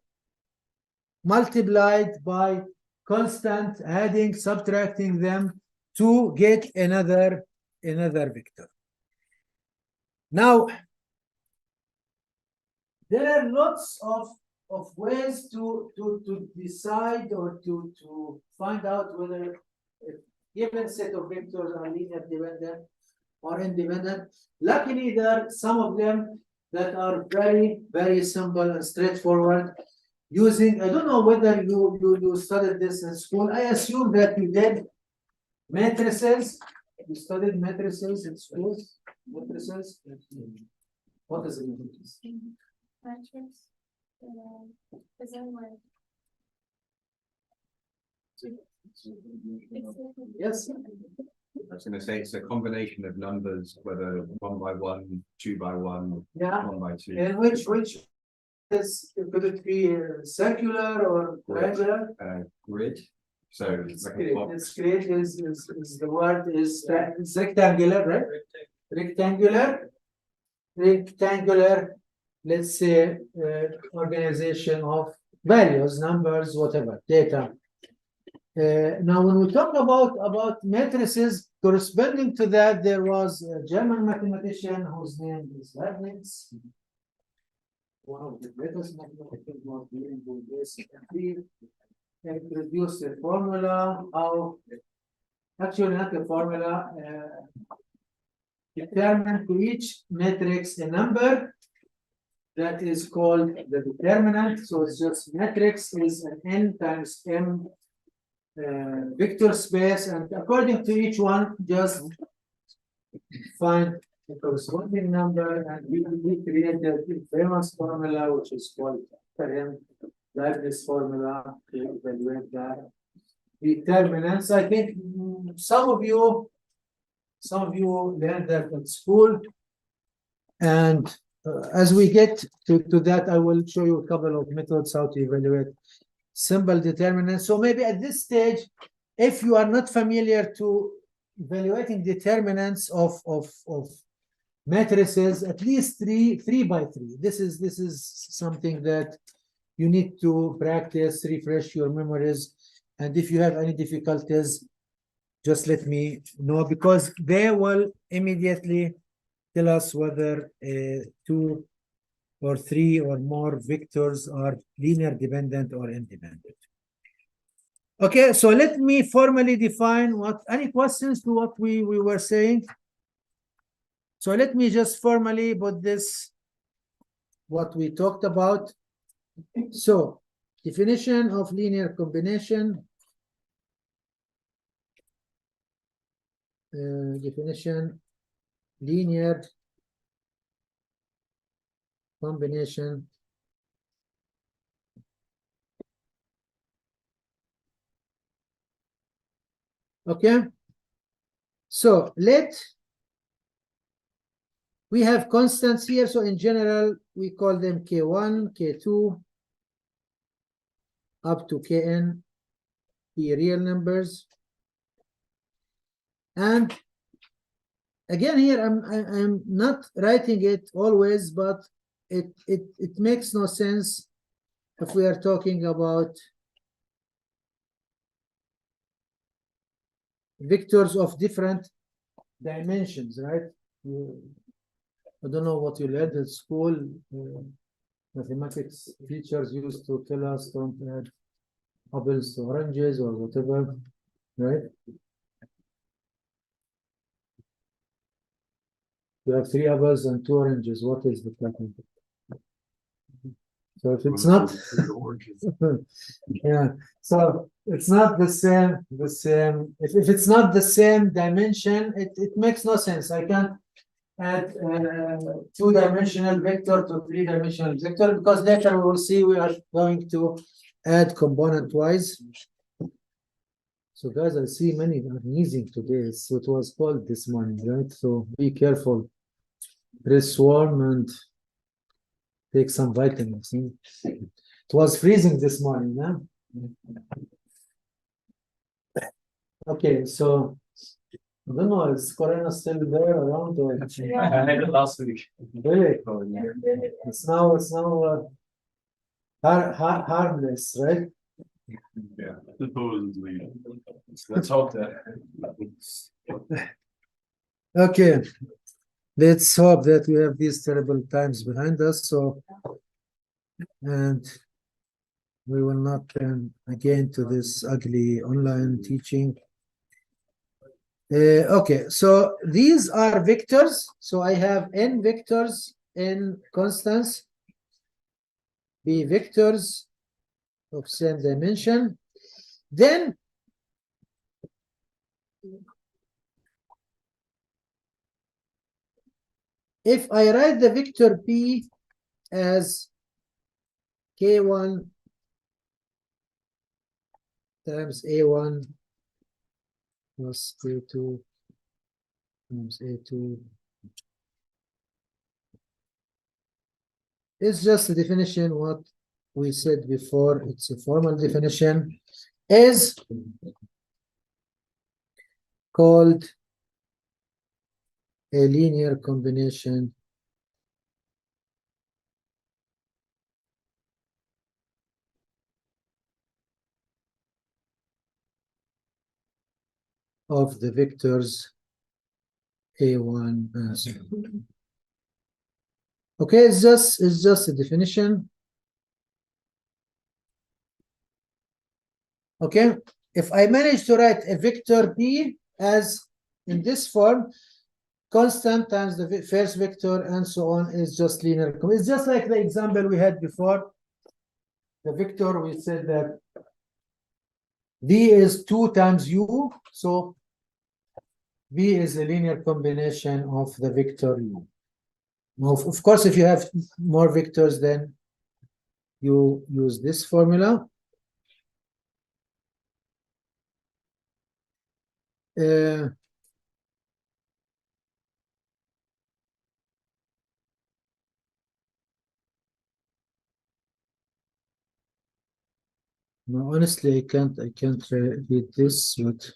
multiplied by constant, adding, subtracting them to get another vector. Now, there are lots of ways to decide or to find out whether a given set of vectors are linear dependent or independent. Luckily, there are some of them that are very, very simple and straightforward. Using, I don't know whether you studied this in school. I assume that you did matrices. You studied matrices in school. Matrices. What is a matrix? Matrix. Is that like? Yes. I was going to say it's a combination of numbers, whether 1 by 1, 2 by 1, Yeah. 1 by 2. And which is, could it be circular or triangular? Grid. So it's like a Grid. box. It's grid is the word is it's rectangular, right? Rectangular. Let's say organization of values, numbers, whatever, data. Now, when we talk about matrices, corresponding to that, there was a German mathematician whose name is Leibniz. One of the greatest mathematicians was dealing with this. He introduced a formula of, actually not a formula, determine to each matrix a number that is called the determinant. So it's just matrix is an n times m vector space, and according to each one, just find the corresponding number, and we create the famous formula, which is called Leibniz formula to evaluate the determinants. I think some of you learned that at school, and as we get to that, I will show you a couple of methods how to evaluate simple determinants. So maybe at this stage, if you are not familiar to evaluating determinants of matrices, at least three by three. This is something that you need to practice, refresh your memories, and if you have any difficulties, just let me know, because they will immediately tell us whether 2 or 3 or more vectors are linear dependent or independent. Okay, so let me formally define any questions to what we were saying. So let me just formally put this, what we talked about. So definition of linear combination. Definition, linear combination okay, so we have constants here, so in general we call them k1, k2 up to kn, the real numbers. And again, here I'm not writing it always, but it makes no sense if we are talking about vectors of different dimensions, right? I don't know what you learned at school. Mathematics teachers used to tell us don't add apples to oranges or whatever, right? You have 3 apples and 2 oranges. What is the pattern? So if it's not, yeah. So it's not the same. If it's not the same dimension, it makes no sense. I can't add 2-dimensional vector to 3-dimensional vector, because later we will see we are going to add component wise. So guys, I see many are sneezing today. So it was cold this morning, right? So be careful. Press warm and take some vitamins. It was freezing this morning, huh? Okay, so I don't know, is Corona still there around? Or... I had it last week. Really? It's now harmless, right? Yeah, supposedly. Let's hope that. Okay, let's hope that we have these terrible times behind us. So, and we will not turn again to this ugly online teaching. Okay, so these are vectors. So I have n vectors in constants, b vectors of same dimension. Then if I write the vector p as k1 times a1 plus a2 times a2, it's just a definition what we said before. It's a formal definition, is called a linear combination of the vectors a1 and so on. Okay, it's just a definition. Okay, if I manage to write a vector p as in this form, constant times the first vector and so on, is just linear. It's just like the example we had before. The vector, we said that V is 2 times U, so V is a linear combination of the vector U. Now, of course, if you have more vectors, then you use this formula. No, honestly, I can't read this, but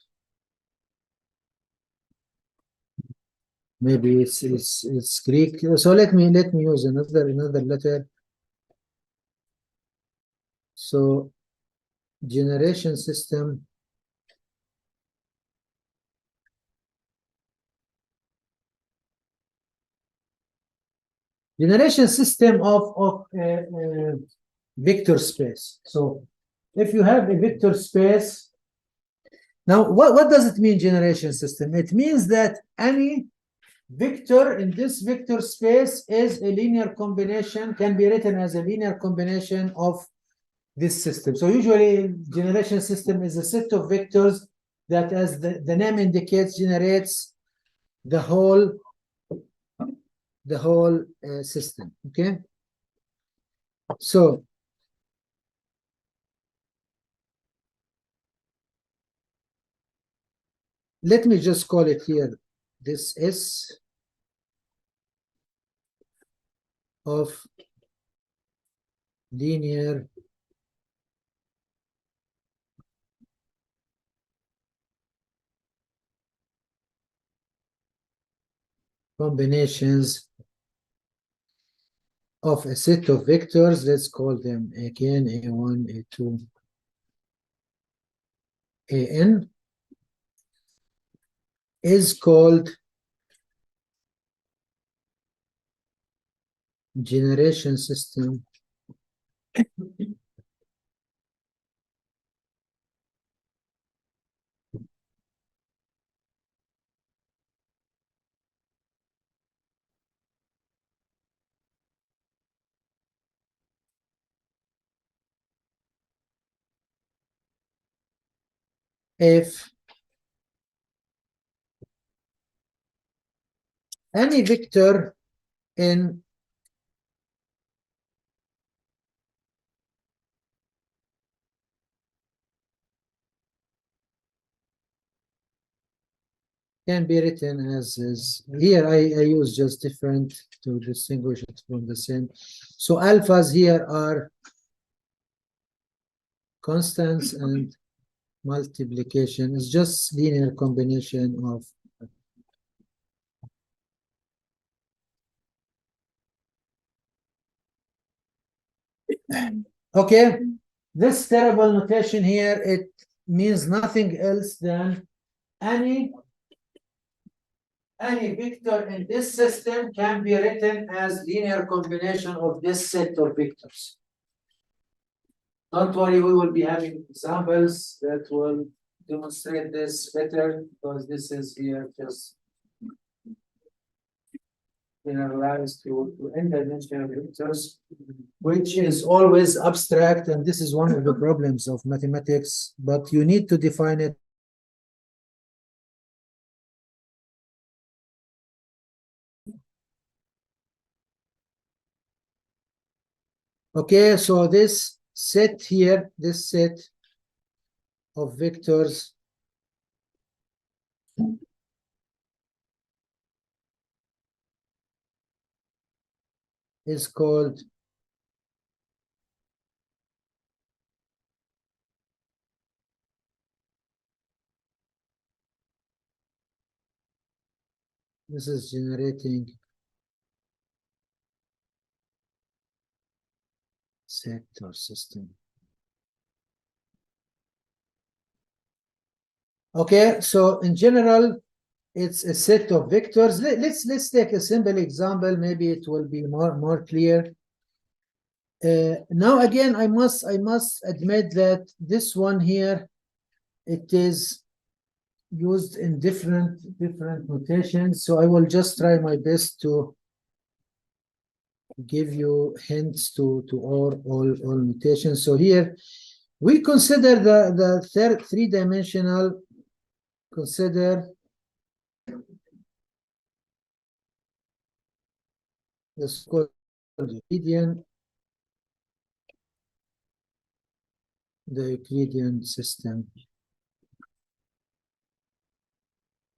maybe it's Greek. So let me use another letter. So generation system. Generation system of vector space. So if you have a vector space, now what does it mean, generation system? It means that any vector in this vector space is a linear combination, can be written as a linear combination of this system. So usually generation system is a set of vectors that, as the name indicates, generates the whole system. Okay, so let me just call it here, this S of linear combinations of a set of vectors. Let's call them again A1, A2, AN, is called generation system if any vector in can be written as is. Here I use just different to distinguish it from the same. So alphas here are constants and multiplication is just linear combination of okay. This terrible notation here, it means nothing else than any vector in this system can be written as linear combination of this set of vectors. Don't worry, we will be having examples that will demonstrate this better, because this is here just generalized to n-dimensional vectors, which is always abstract, and this is one of the problems of mathematics, but you need to define it. Okay, so this set here, this set of vectors is called this is generating set or system. Okay, so in general, it's a set of vectors. Let's take a simple example. Maybe it will be more clear. Now again, I must admit that this one here, it is used in different notations. So I will just try my best to give you hints to all notations. So here We consider the third three-dimensional, consider the so-called Euclidean, the Euclidean system,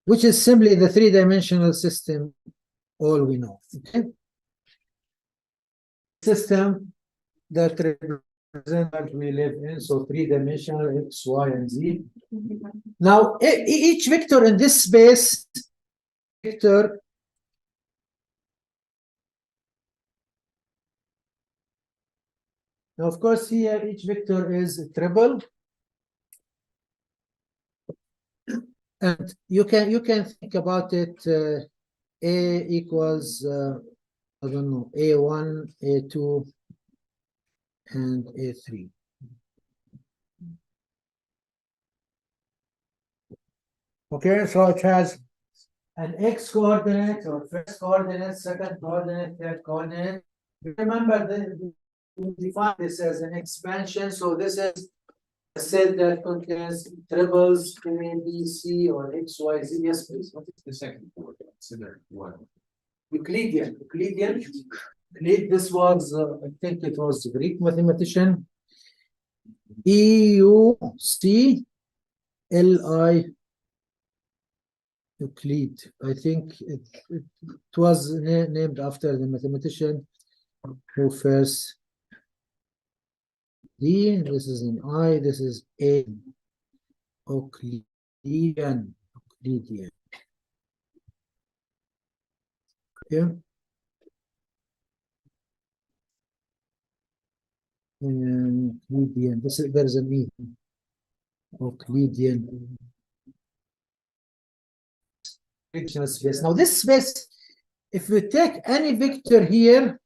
which is simply the three-dimensional system, all we know. Okay? System that represent what we live in, so three-dimensional X, Y, and Z. Now, each vector in this space, vector, now of course here each vector is a triple, and you can think about it. A equals I don't know, A1, A2, and A3. Okay, so it has an X coordinate or first coordinate, second coordinate, third coordinate. Remember that we define this as an expansion, so this is a set that contains triples, A, B, C, or X, Y, Z. Yes, please. What is the second word? Consider one. Euclidean. This was, I think it was the Greek mathematician. EUCLI. Euclid. I think it was named after the mathematician who first. D. This is an I. This is A. Euclidean. Okay. And Euclidean. There's an E. Euclidean. Fictional space. Now this space, if we take any vector here,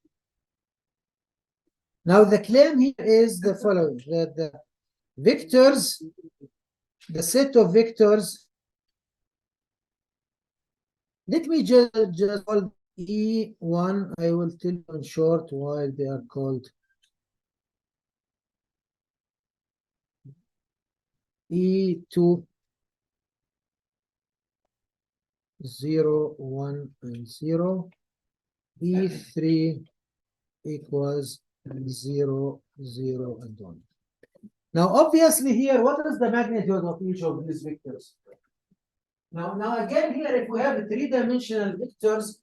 now the claim here is the following: that the vectors, the set of vectors. Let me just call E1. I will tell you in short why they are called E2, 0, 1, and 0. E3 equals 0, 0, and 1. Now, obviously, here, what is the magnitude of each of these vectors? Now again, here, if we have three-dimensional vectors,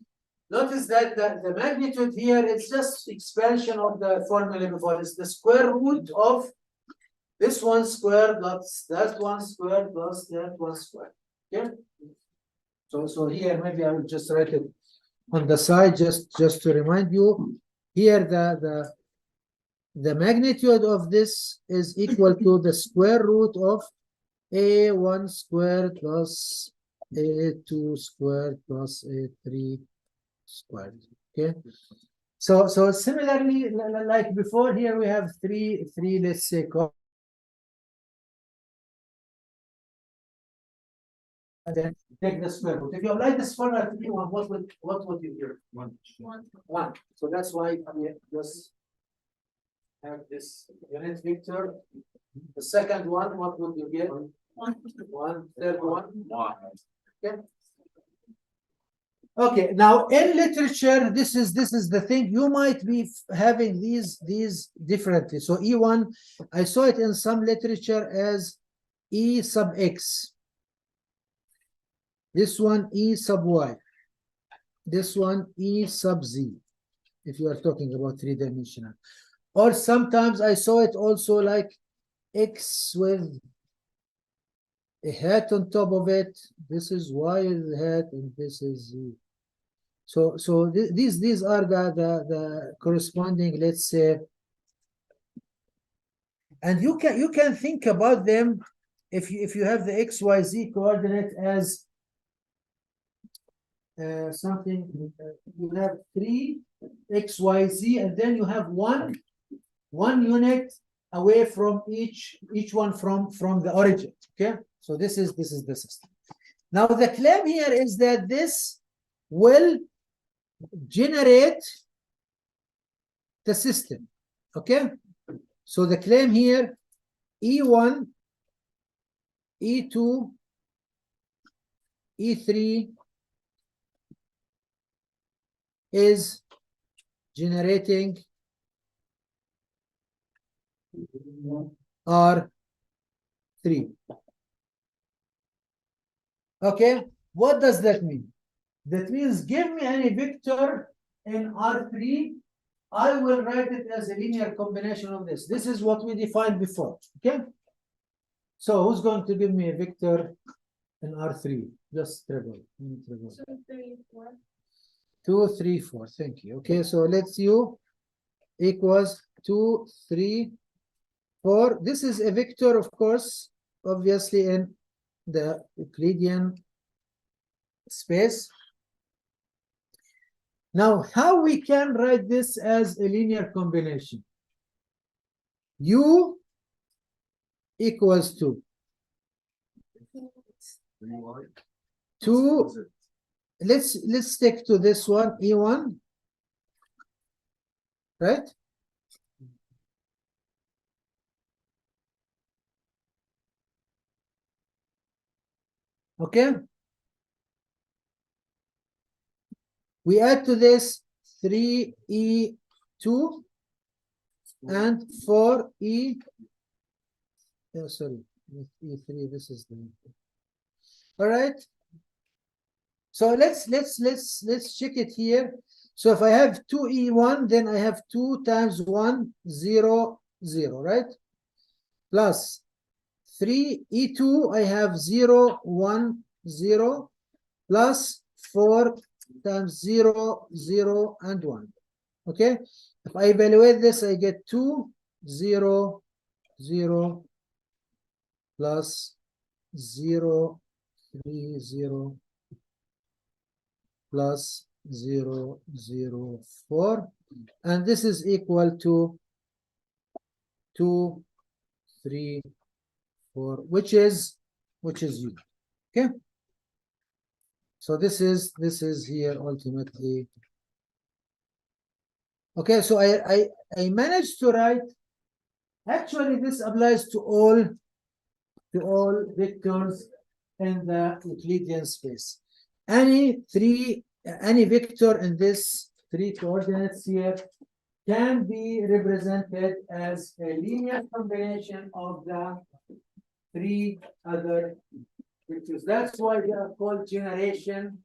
notice that the magnitude here is just expansion of the formula before. It's the square root of this one squared plus that one squared plus that one squared. Okay. So here maybe I will just write it on the side just to remind you. Here the magnitude of this is equal to the square root of A1 squared plus A2 squared plus A3 squared. Okay. So similarly, like before, here we have three let's say, and then take the square root. If you apply this formula to one, what would you get? One. So that's why we just have this unit vector. The second one, what would you get? One. Third one. Okay. Okay. Now in literature, this is the thing. You might be having these differently. So E1, I saw it in some literature as E sub X. This one E sub Y. This one E sub Z, if you are talking about three-dimensional. Or sometimes I saw it also like X with a hat on top of it. This is Y with a hat, and this is Z. So these are the corresponding, let's say, and you can think about them if you have the XYZ coordinate as something. You have 3 XYZ, and then you have one unit away from each one from the origin. Okay, so this is the system. Now the claim here is that this will generate the system. Okay, so the claim here, E1, E2, E3 is generating R3. Okay, what does that mean? That means give me any vector in R3, I will write it as a linear combination of this. This is what we defined before, okay? So who's going to give me a vector in R3? Just treble. 2, 3, 4. 2, 3, 4. Thank you. Okay, so let's U equals 2, 3, 4. This is a vector, of course, obviously in the Euclidean space. Now, how we can write this as a linear combination? U equals 2. 2. Let's stick to this one, E1, right? Okay. We add to this 3E2 and 4E. Oh, sorry, E3. This is the. All right. So let's check it here. So if I have 2E1, then I have 2 times 1, 0, 0, right? Plus 3E2, I have 0, 1, 0, plus 4 times 0, 0, and 1. Okay? If I evaluate this, I get 2, 0, 0, plus 0, 3, 0, plus 0, 0, 4. And this is equal to 2, 3, 4, which is U. Okay? So this is here ultimately. Okay, so I managed to write. Actually, this applies to all vectors in the Euclidean space. Any vector in this 3 coordinates here can be represented as a linear combination of the 3 other vectors. That's why they are called generation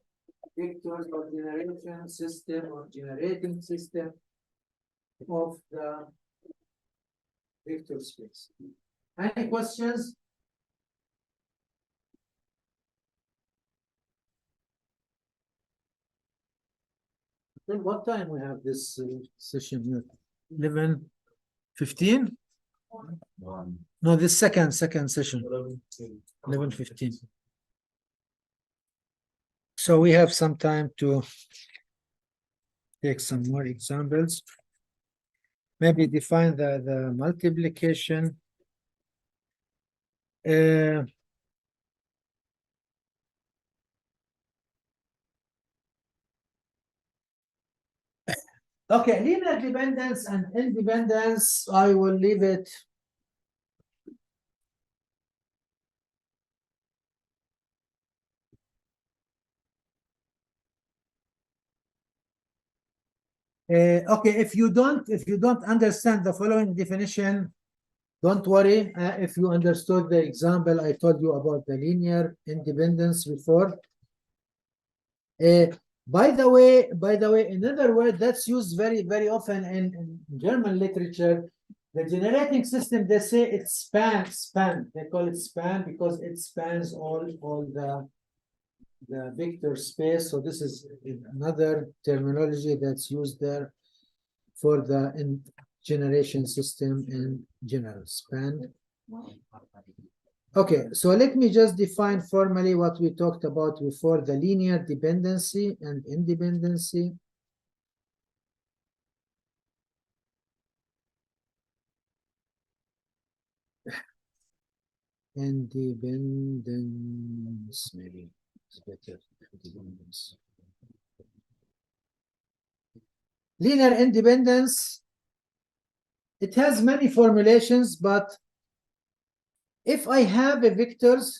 vectors or generation system or generating system of the vector space. Any questions? Then what time we have this session here? 11:15? No, this second session. 11:15. So we have some time to take some more examples. Maybe define the multiplication. Okay, linear dependence and independence, I will leave it. Okay, if you don't understand the following definition, don't worry. If you understood the example I told you about the linear independence before. By the way, another word that's used very, very often in German literature, the generating system, they say it spans. They call it span because it spans all the vector space. So this is another terminology that's used there for the generation system in general, span. Okay, so let me just define formally what we talked about before, the linear dependency and independency. Independence, maybe it's better. Independence. Linear independence, it has many formulations, but if I have a vectors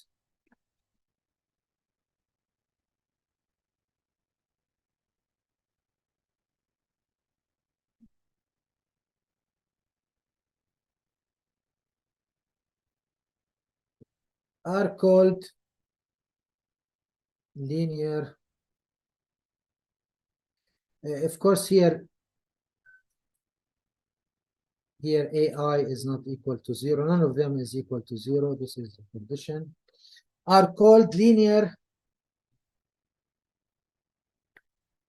are called linear. Of course, here AI is not equal to 0. None of them is equal to 0. This is the condition. Are called linear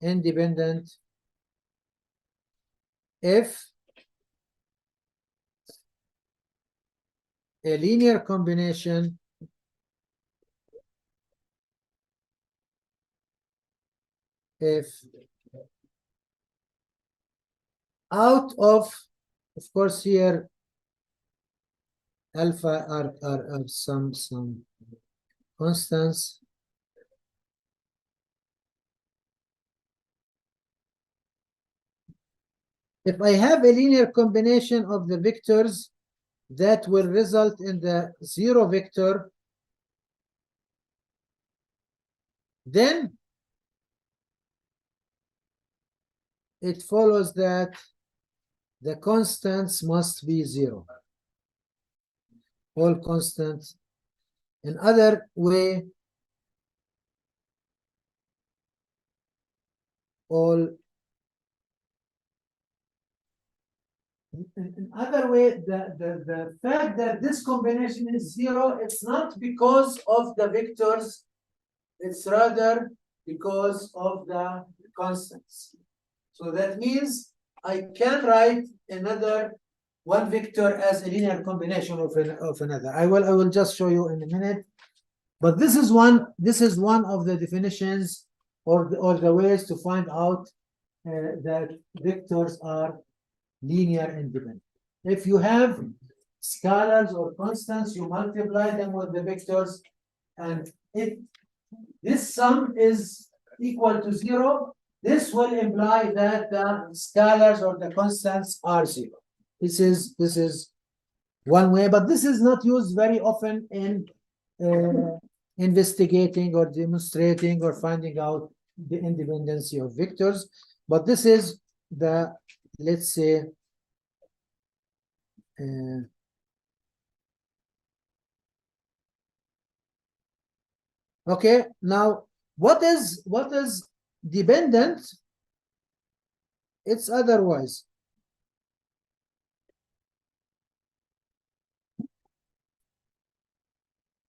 independent if a linear combination if out of course here alpha are some constants. If I have a linear combination of the vectors that will result in the 0 vector, then it follows that the constants must be 0. All constants. In other way, the fact that this combination is 0, it's not because of the vectors, it's rather because of the constants. So that means I can write another one vector as a linear combination of another. I will just show you in a minute. But this is one of the definitions or the ways to find out that vectors are linear independent. If you have scalars or constants, you multiply them with the vectors, and if this sum is equal to 0, this will imply that the scalars or the constants are 0. This is one way, but this is not used very often in investigating or demonstrating or finding out the independency of vectors. But this is the, let's say, okay, now what is dependent? It's otherwise.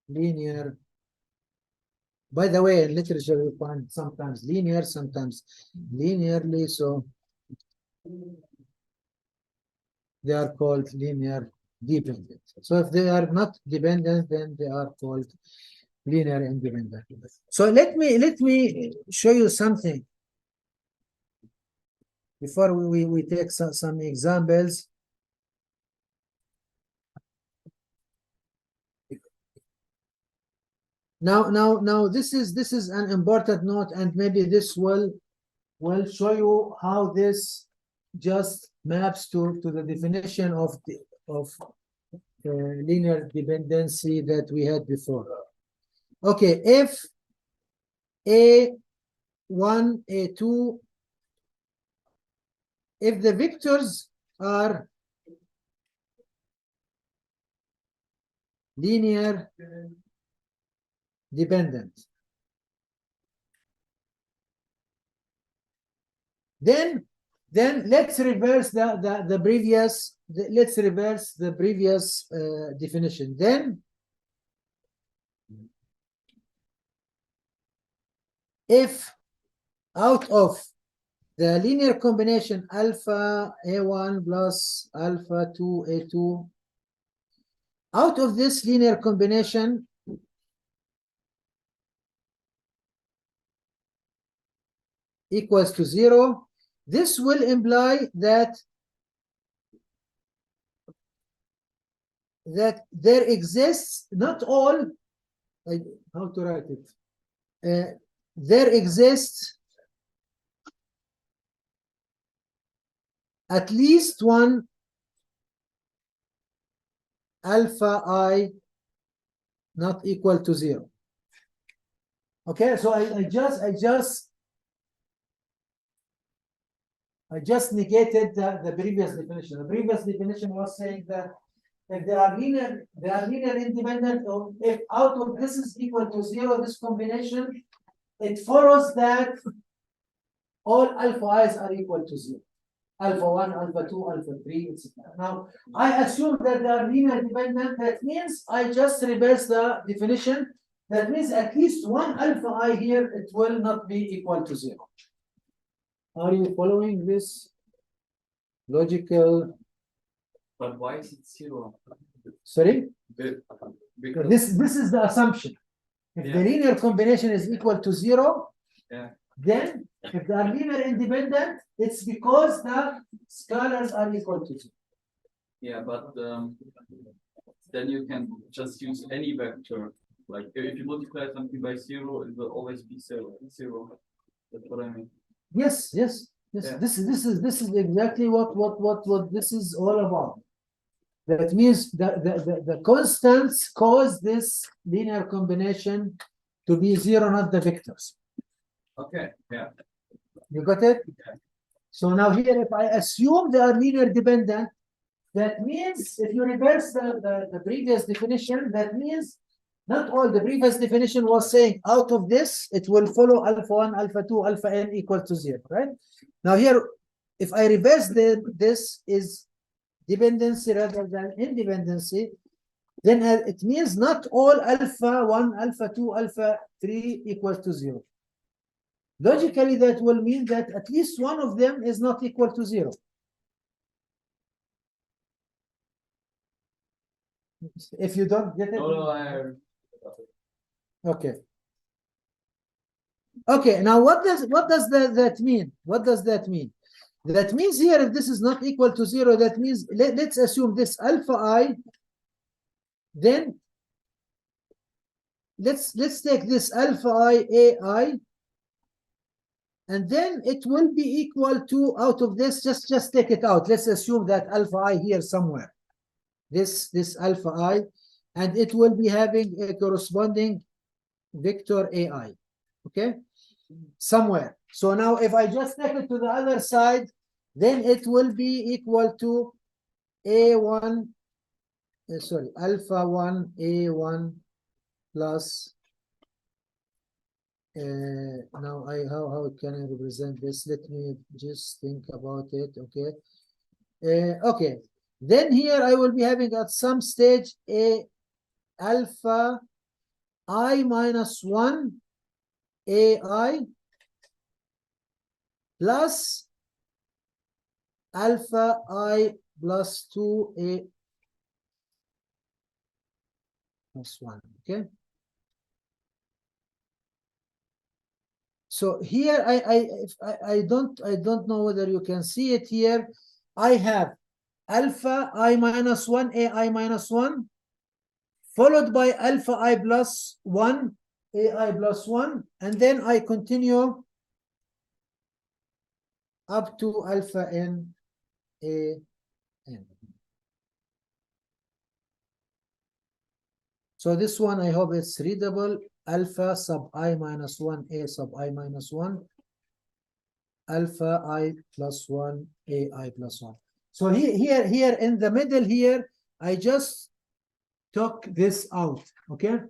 Linear. By the way, in literature you find sometimes linear, sometimes linearly, so they are called linear dependent. So if they are not dependent, then they are called linear independent. So let me show you something before we take some examples. Now this is an important note, and maybe this will show you how this just maps to the definition of linear dependency that we had before. Okay, if A1, A2, if the vectors are linear dependent, then let's reverse the previous definition. Then if out of the linear combination alpha A1 plus alpha 2 A2, out of this linear combination, equals to 0, this will imply that there exists not all, how to write it, there exists at least one alpha I not equal to 0. Okay, so I just negated the previous definition. The previous definition was saying that if they are linear independent, or if out of this is equal to 0, this combination, it follows that all alpha i's are equal to 0. Alpha 1, alpha 2, alpha 3, etc. Now, I assume that they are linear dependent. That means I just reverse the definition. That means at least one alpha I here, it will not be equal to 0. Are you following this logical? But why is it 0? Sorry? Because This is the assumption. If the linear combination is equal to 0, then if they are linear independent, it's because the scalars are equal to 0. yeah, but then you can just use any vector. Like if you multiply something by 0, it will always be 0. That's what I mean. Yes. Yeah. This is exactly what this is all about. That means the constants cause this linear combination to be 0, not the vectors. Okay, yeah. You got it? So now here, if I assume they are linear dependent, that means if you reverse the previous definition, that means not all. The previous definition was saying out of this, it will follow alpha 1, alpha 2, alpha n equal to 0, right? Now here, if I reverse this is dependency rather than independency, then it means not all alpha 1, alpha 2, alpha 3 equals to 0. Logically, that will mean that at least one of them is not equal to 0. If you don't get it, okay. Okay, now what does that mean? What does that mean? That means here, if this is not equal to 0, that means let's assume this alpha I. Then let's take this alpha I AI, and then it will be equal to, out of this, just take it out. Let's assume that alpha I here somewhere. This alpha I, and it will be having a corresponding vector AI. Okay, somewhere. So now if I just take it to the other side, then it will be equal to A1, sorry, alpha 1 A1 plus now how can I represent this? Let me just think about it. Okay. Okay. Then here I will be having at some stage a alpha I minus 1 AI plus alpha I plus 2 A plus 1. Okay. So here I don't know whether you can see it here. I have alpha I minus 1 AI minus 1 followed by alpha I plus 1 AI plus 1, and then I continue up to alpha n A n. So this one, I hope it's readable. Alpha sub I minus 1 A sub I minus 1 alpha I plus 1 AI plus 1. So here in the middle here, I just took this out. Okay.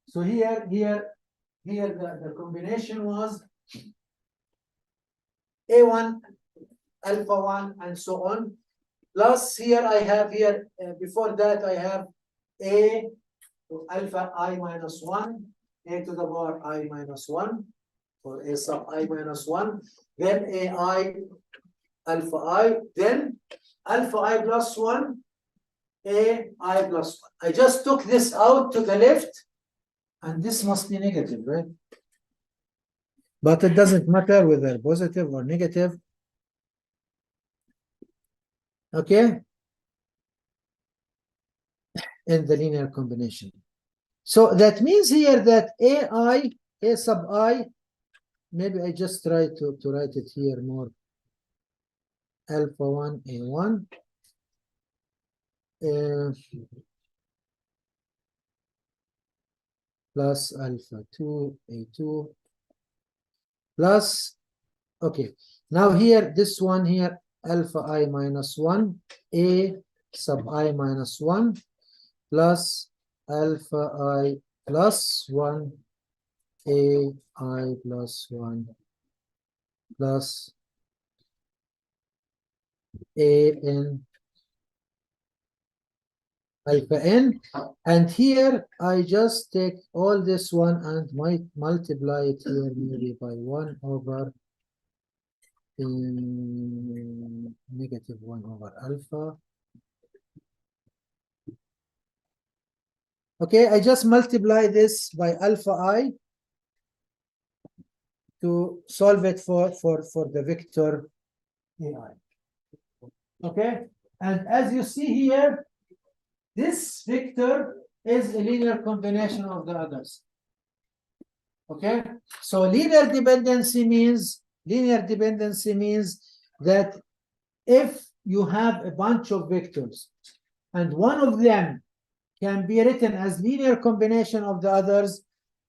So here the combination was A1 alpha 1 and so on. Plus here I have here before that I have A alpha I minus 1, A to the power I minus 1, or A sub I minus 1, then AI alpha I, then alpha I plus 1, AI plus 1. I just took this out to the left, and this must be negative, right? But it doesn't matter whether positive or negative. Okay? In the linear combination. So that means here that AI, A sub I, maybe I just try to write it here more. Alpha 1, A1. plus alpha 2 A2 plus, okay, now here, this one here, alpha I minus 1, A sub I minus 1, plus alpha I plus 1, A I plus 1, plus A n alpha n, and here I just take all this one and might multiply it here maybe by 1 over negative 1 over alpha. Okay, I just multiply this by alpha I to solve it for the vector AI. Okay, and as you see here, this vector is a linear combination of the others. Okay, so linear dependency means that if you have a bunch of vectors and one of them can be written as linear combination of the others,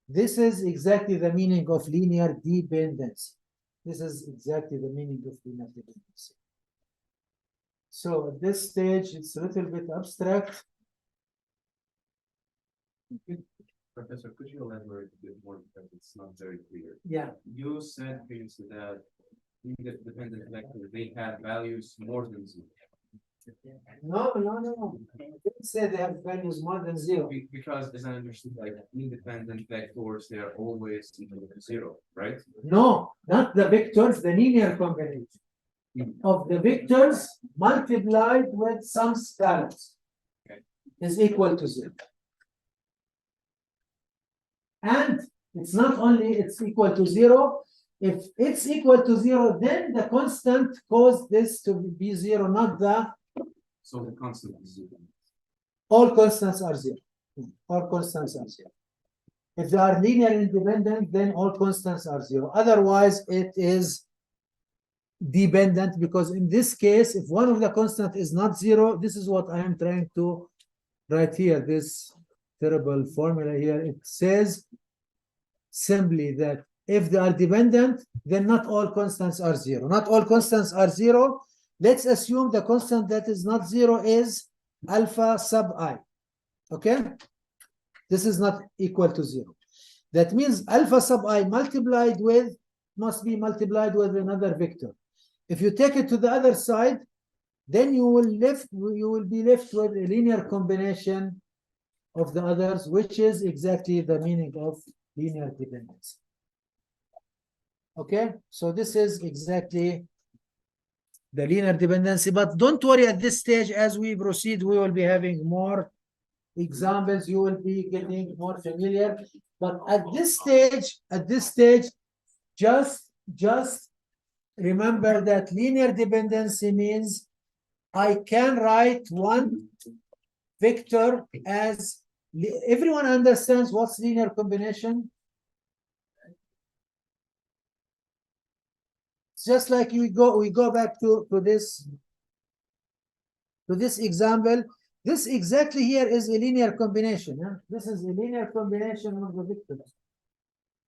this is exactly the meaning of linear dependency. This is exactly the meaning of linear dependency. So at this stage, it's a little bit abstract. Professor, could you elaborate a bit more because it's not very clear? Yeah. You said previously that independent vectors, they have values more than 0. No. I didn't say they have values more than 0. Because as I understood, like independent vectors, they are always equal to 0, right? No, not the vectors, the linear combination of the vectors multiplied with some scalars is equal to 0. And it's not only it's equal to 0, if it's equal to 0, then the constant caused this to be 0, not the. So the constant is 0. All constants are 0. All constants are 0. If they are linear independent, then all constants are 0. Otherwise, it is dependent, because in this case, if one of the constant is not 0, this is what I am trying to write here, this terrible formula here. It says simply that if they are dependent, then not all constants are 0. Not all constants are 0. Let's assume the constant that is not 0 is alpha sub I. Okay? This is not equal to 0. That means alpha sub I multiplied with must be multiplied with another vector. If you take it to the other side, then you will be left with a linear combination of the others, which is exactly the meaning of linear dependency. Okay, so this is exactly the linear dependency, but don't worry at this stage. As we proceed, we will be having more examples. You will be getting more familiar, but at this stage, just remember that linear dependency means I can write one vector as, everyone understands what's linear combination? It's just like we go back to this example. This exactly here is a linear combination. Huh? This is a linear combination of the vectors.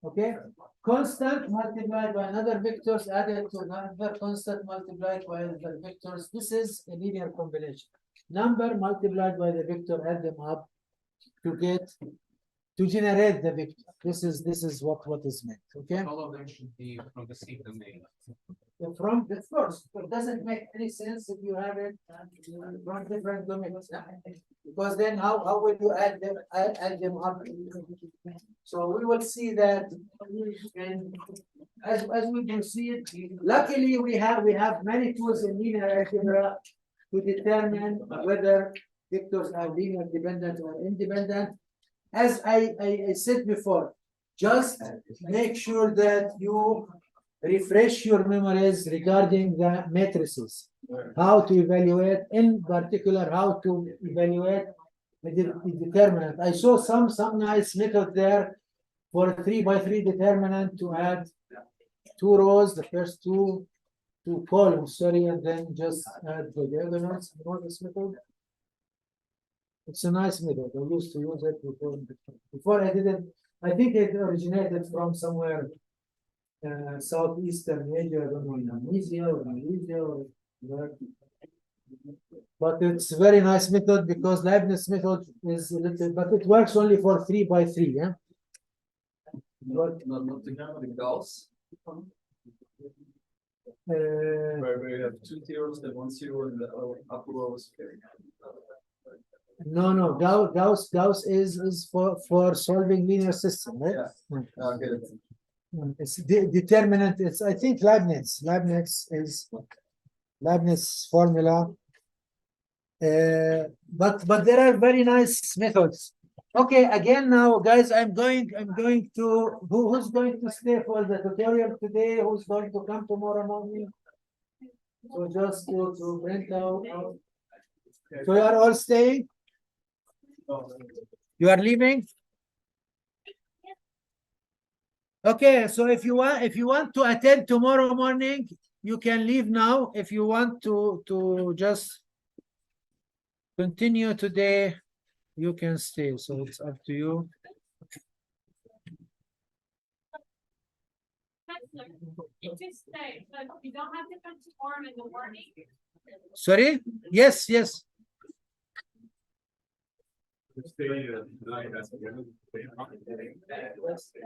Okay, constant multiplied by another vectors added to another constant multiplied by other vectors. This is a linear combination. Number multiplied by the vector, add them up to generate the vector. This is what is meant. Okay. All of them should be from the same domain. From the first, it doesn't make any sense if you have it from different domains. Because then how will you add them up? So we will see that, and as we proceed, luckily we have many tools in linear algebra to determine whether vectors are linear dependent or independent. As I said before, just make sure that you refresh your memories regarding the matrices, how to evaluate, in particular, how to evaluate the determinant. I saw some nice method there for a 3x3 determinant to add 2 rows, the first two columns, sorry, and then just add the diagonals. You know this method? It's a nice method. I used to use it before I didn't I think it originated from somewhere southeastern Asia, I don't know, Indonesia or Malaysia or where. But it's very nice method because Leibniz method is a little, but it works only for 3 by 3, yeah. But, Not the Gauss, where we have two zeros, then 1 0 in the upper row is no, Gauss is for solving linear system, right? okay. It's determinant. It's I think Leibniz formula. But there are very nice methods. Okay, again now, guys, I'm going to who's going to stay for the tutorial today? Who's going to come tomorrow morning? So just to print out. So you are all staying? You are leaving? Okay, so if you want to attend tomorrow morning, you can leave now. If you want to just continue today, you can stay. So it's up to you. If you stay, but you don't have to come to form in the morning. Sorry? Yes.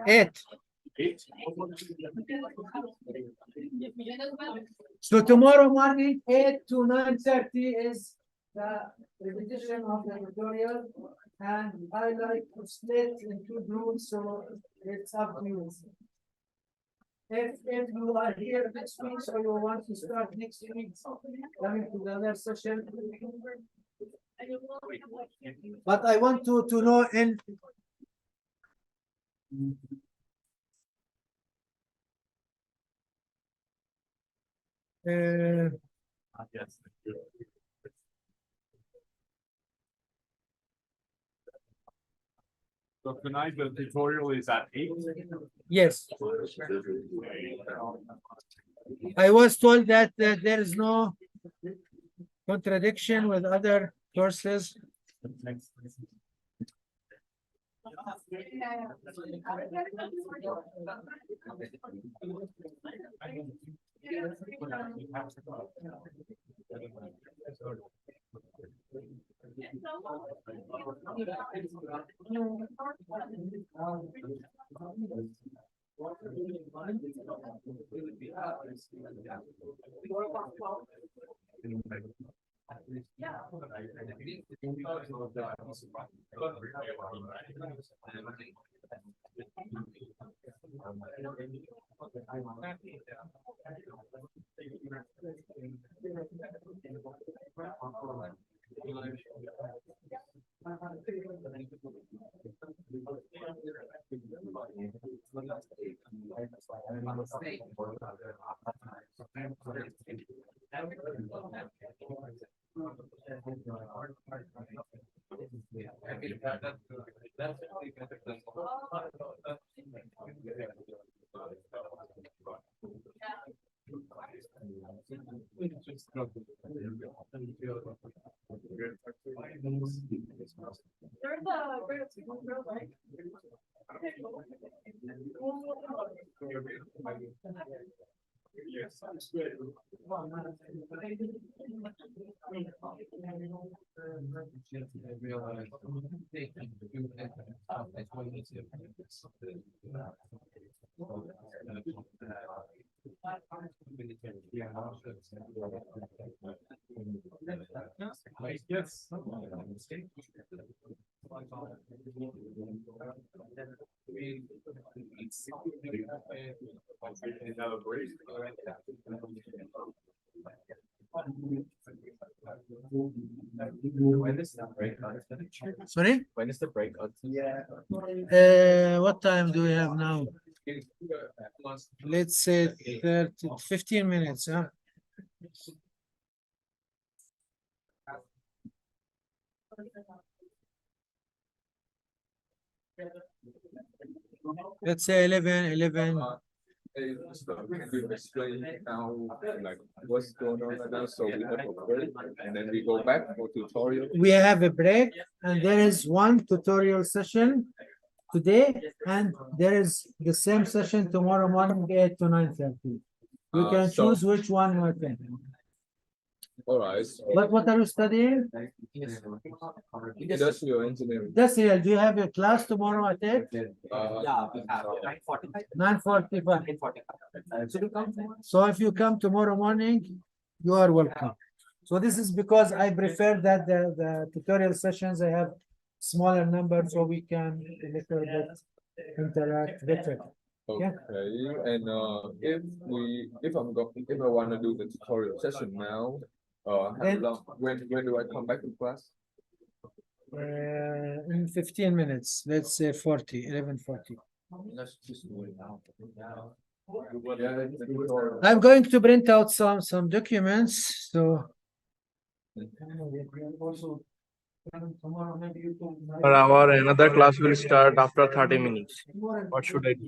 Eight. So tomorrow morning, 8 to 9:30 is the repetition of the tutorial, and I like to split into groups, so it's up to you. If you are here next week, so you want to start next week, coming to the other session. But I want to know in So tonight the tutorial is at 8. yes. I was told that there is no contradiction with other courses. Yes. When is the breakout? Sorry? When is the breakout? What time do we have now? Let's say 15 minutes, huh? Let's say 11. We explain now like what's going on right now, so we have a break and then we go back for tutorial. We have a break, and there is one tutorial session today, and there is the same session tomorrow morning, 8 to 9:30. You can so- choose which one you attend. All right. What are you studying? Industrial engineering. That's it. Do you have a class tomorrow at 8? Yeah, we have 9:45. So if you come tomorrow morning, you are welcome. So this is because I prefer that the tutorial sessions, I have smaller numbers so we can a little bit interact better. Okay, and if I want to do the tutorial session now, how Then- long, when do I come back to class? In 15 minutes, let's say 11:40. Let's just do it now. Yeah, let's do it all. I'm going to print out some documents, so. Per hour, another class will start after 30 minutes. What should I do?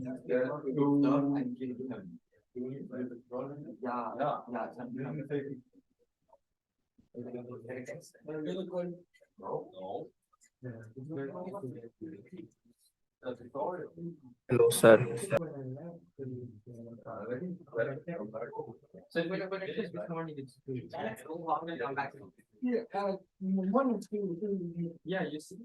Hello, sir. So if we have this morning, it's. Yeah, you see.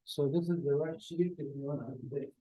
So this is the right sheet if you want to update.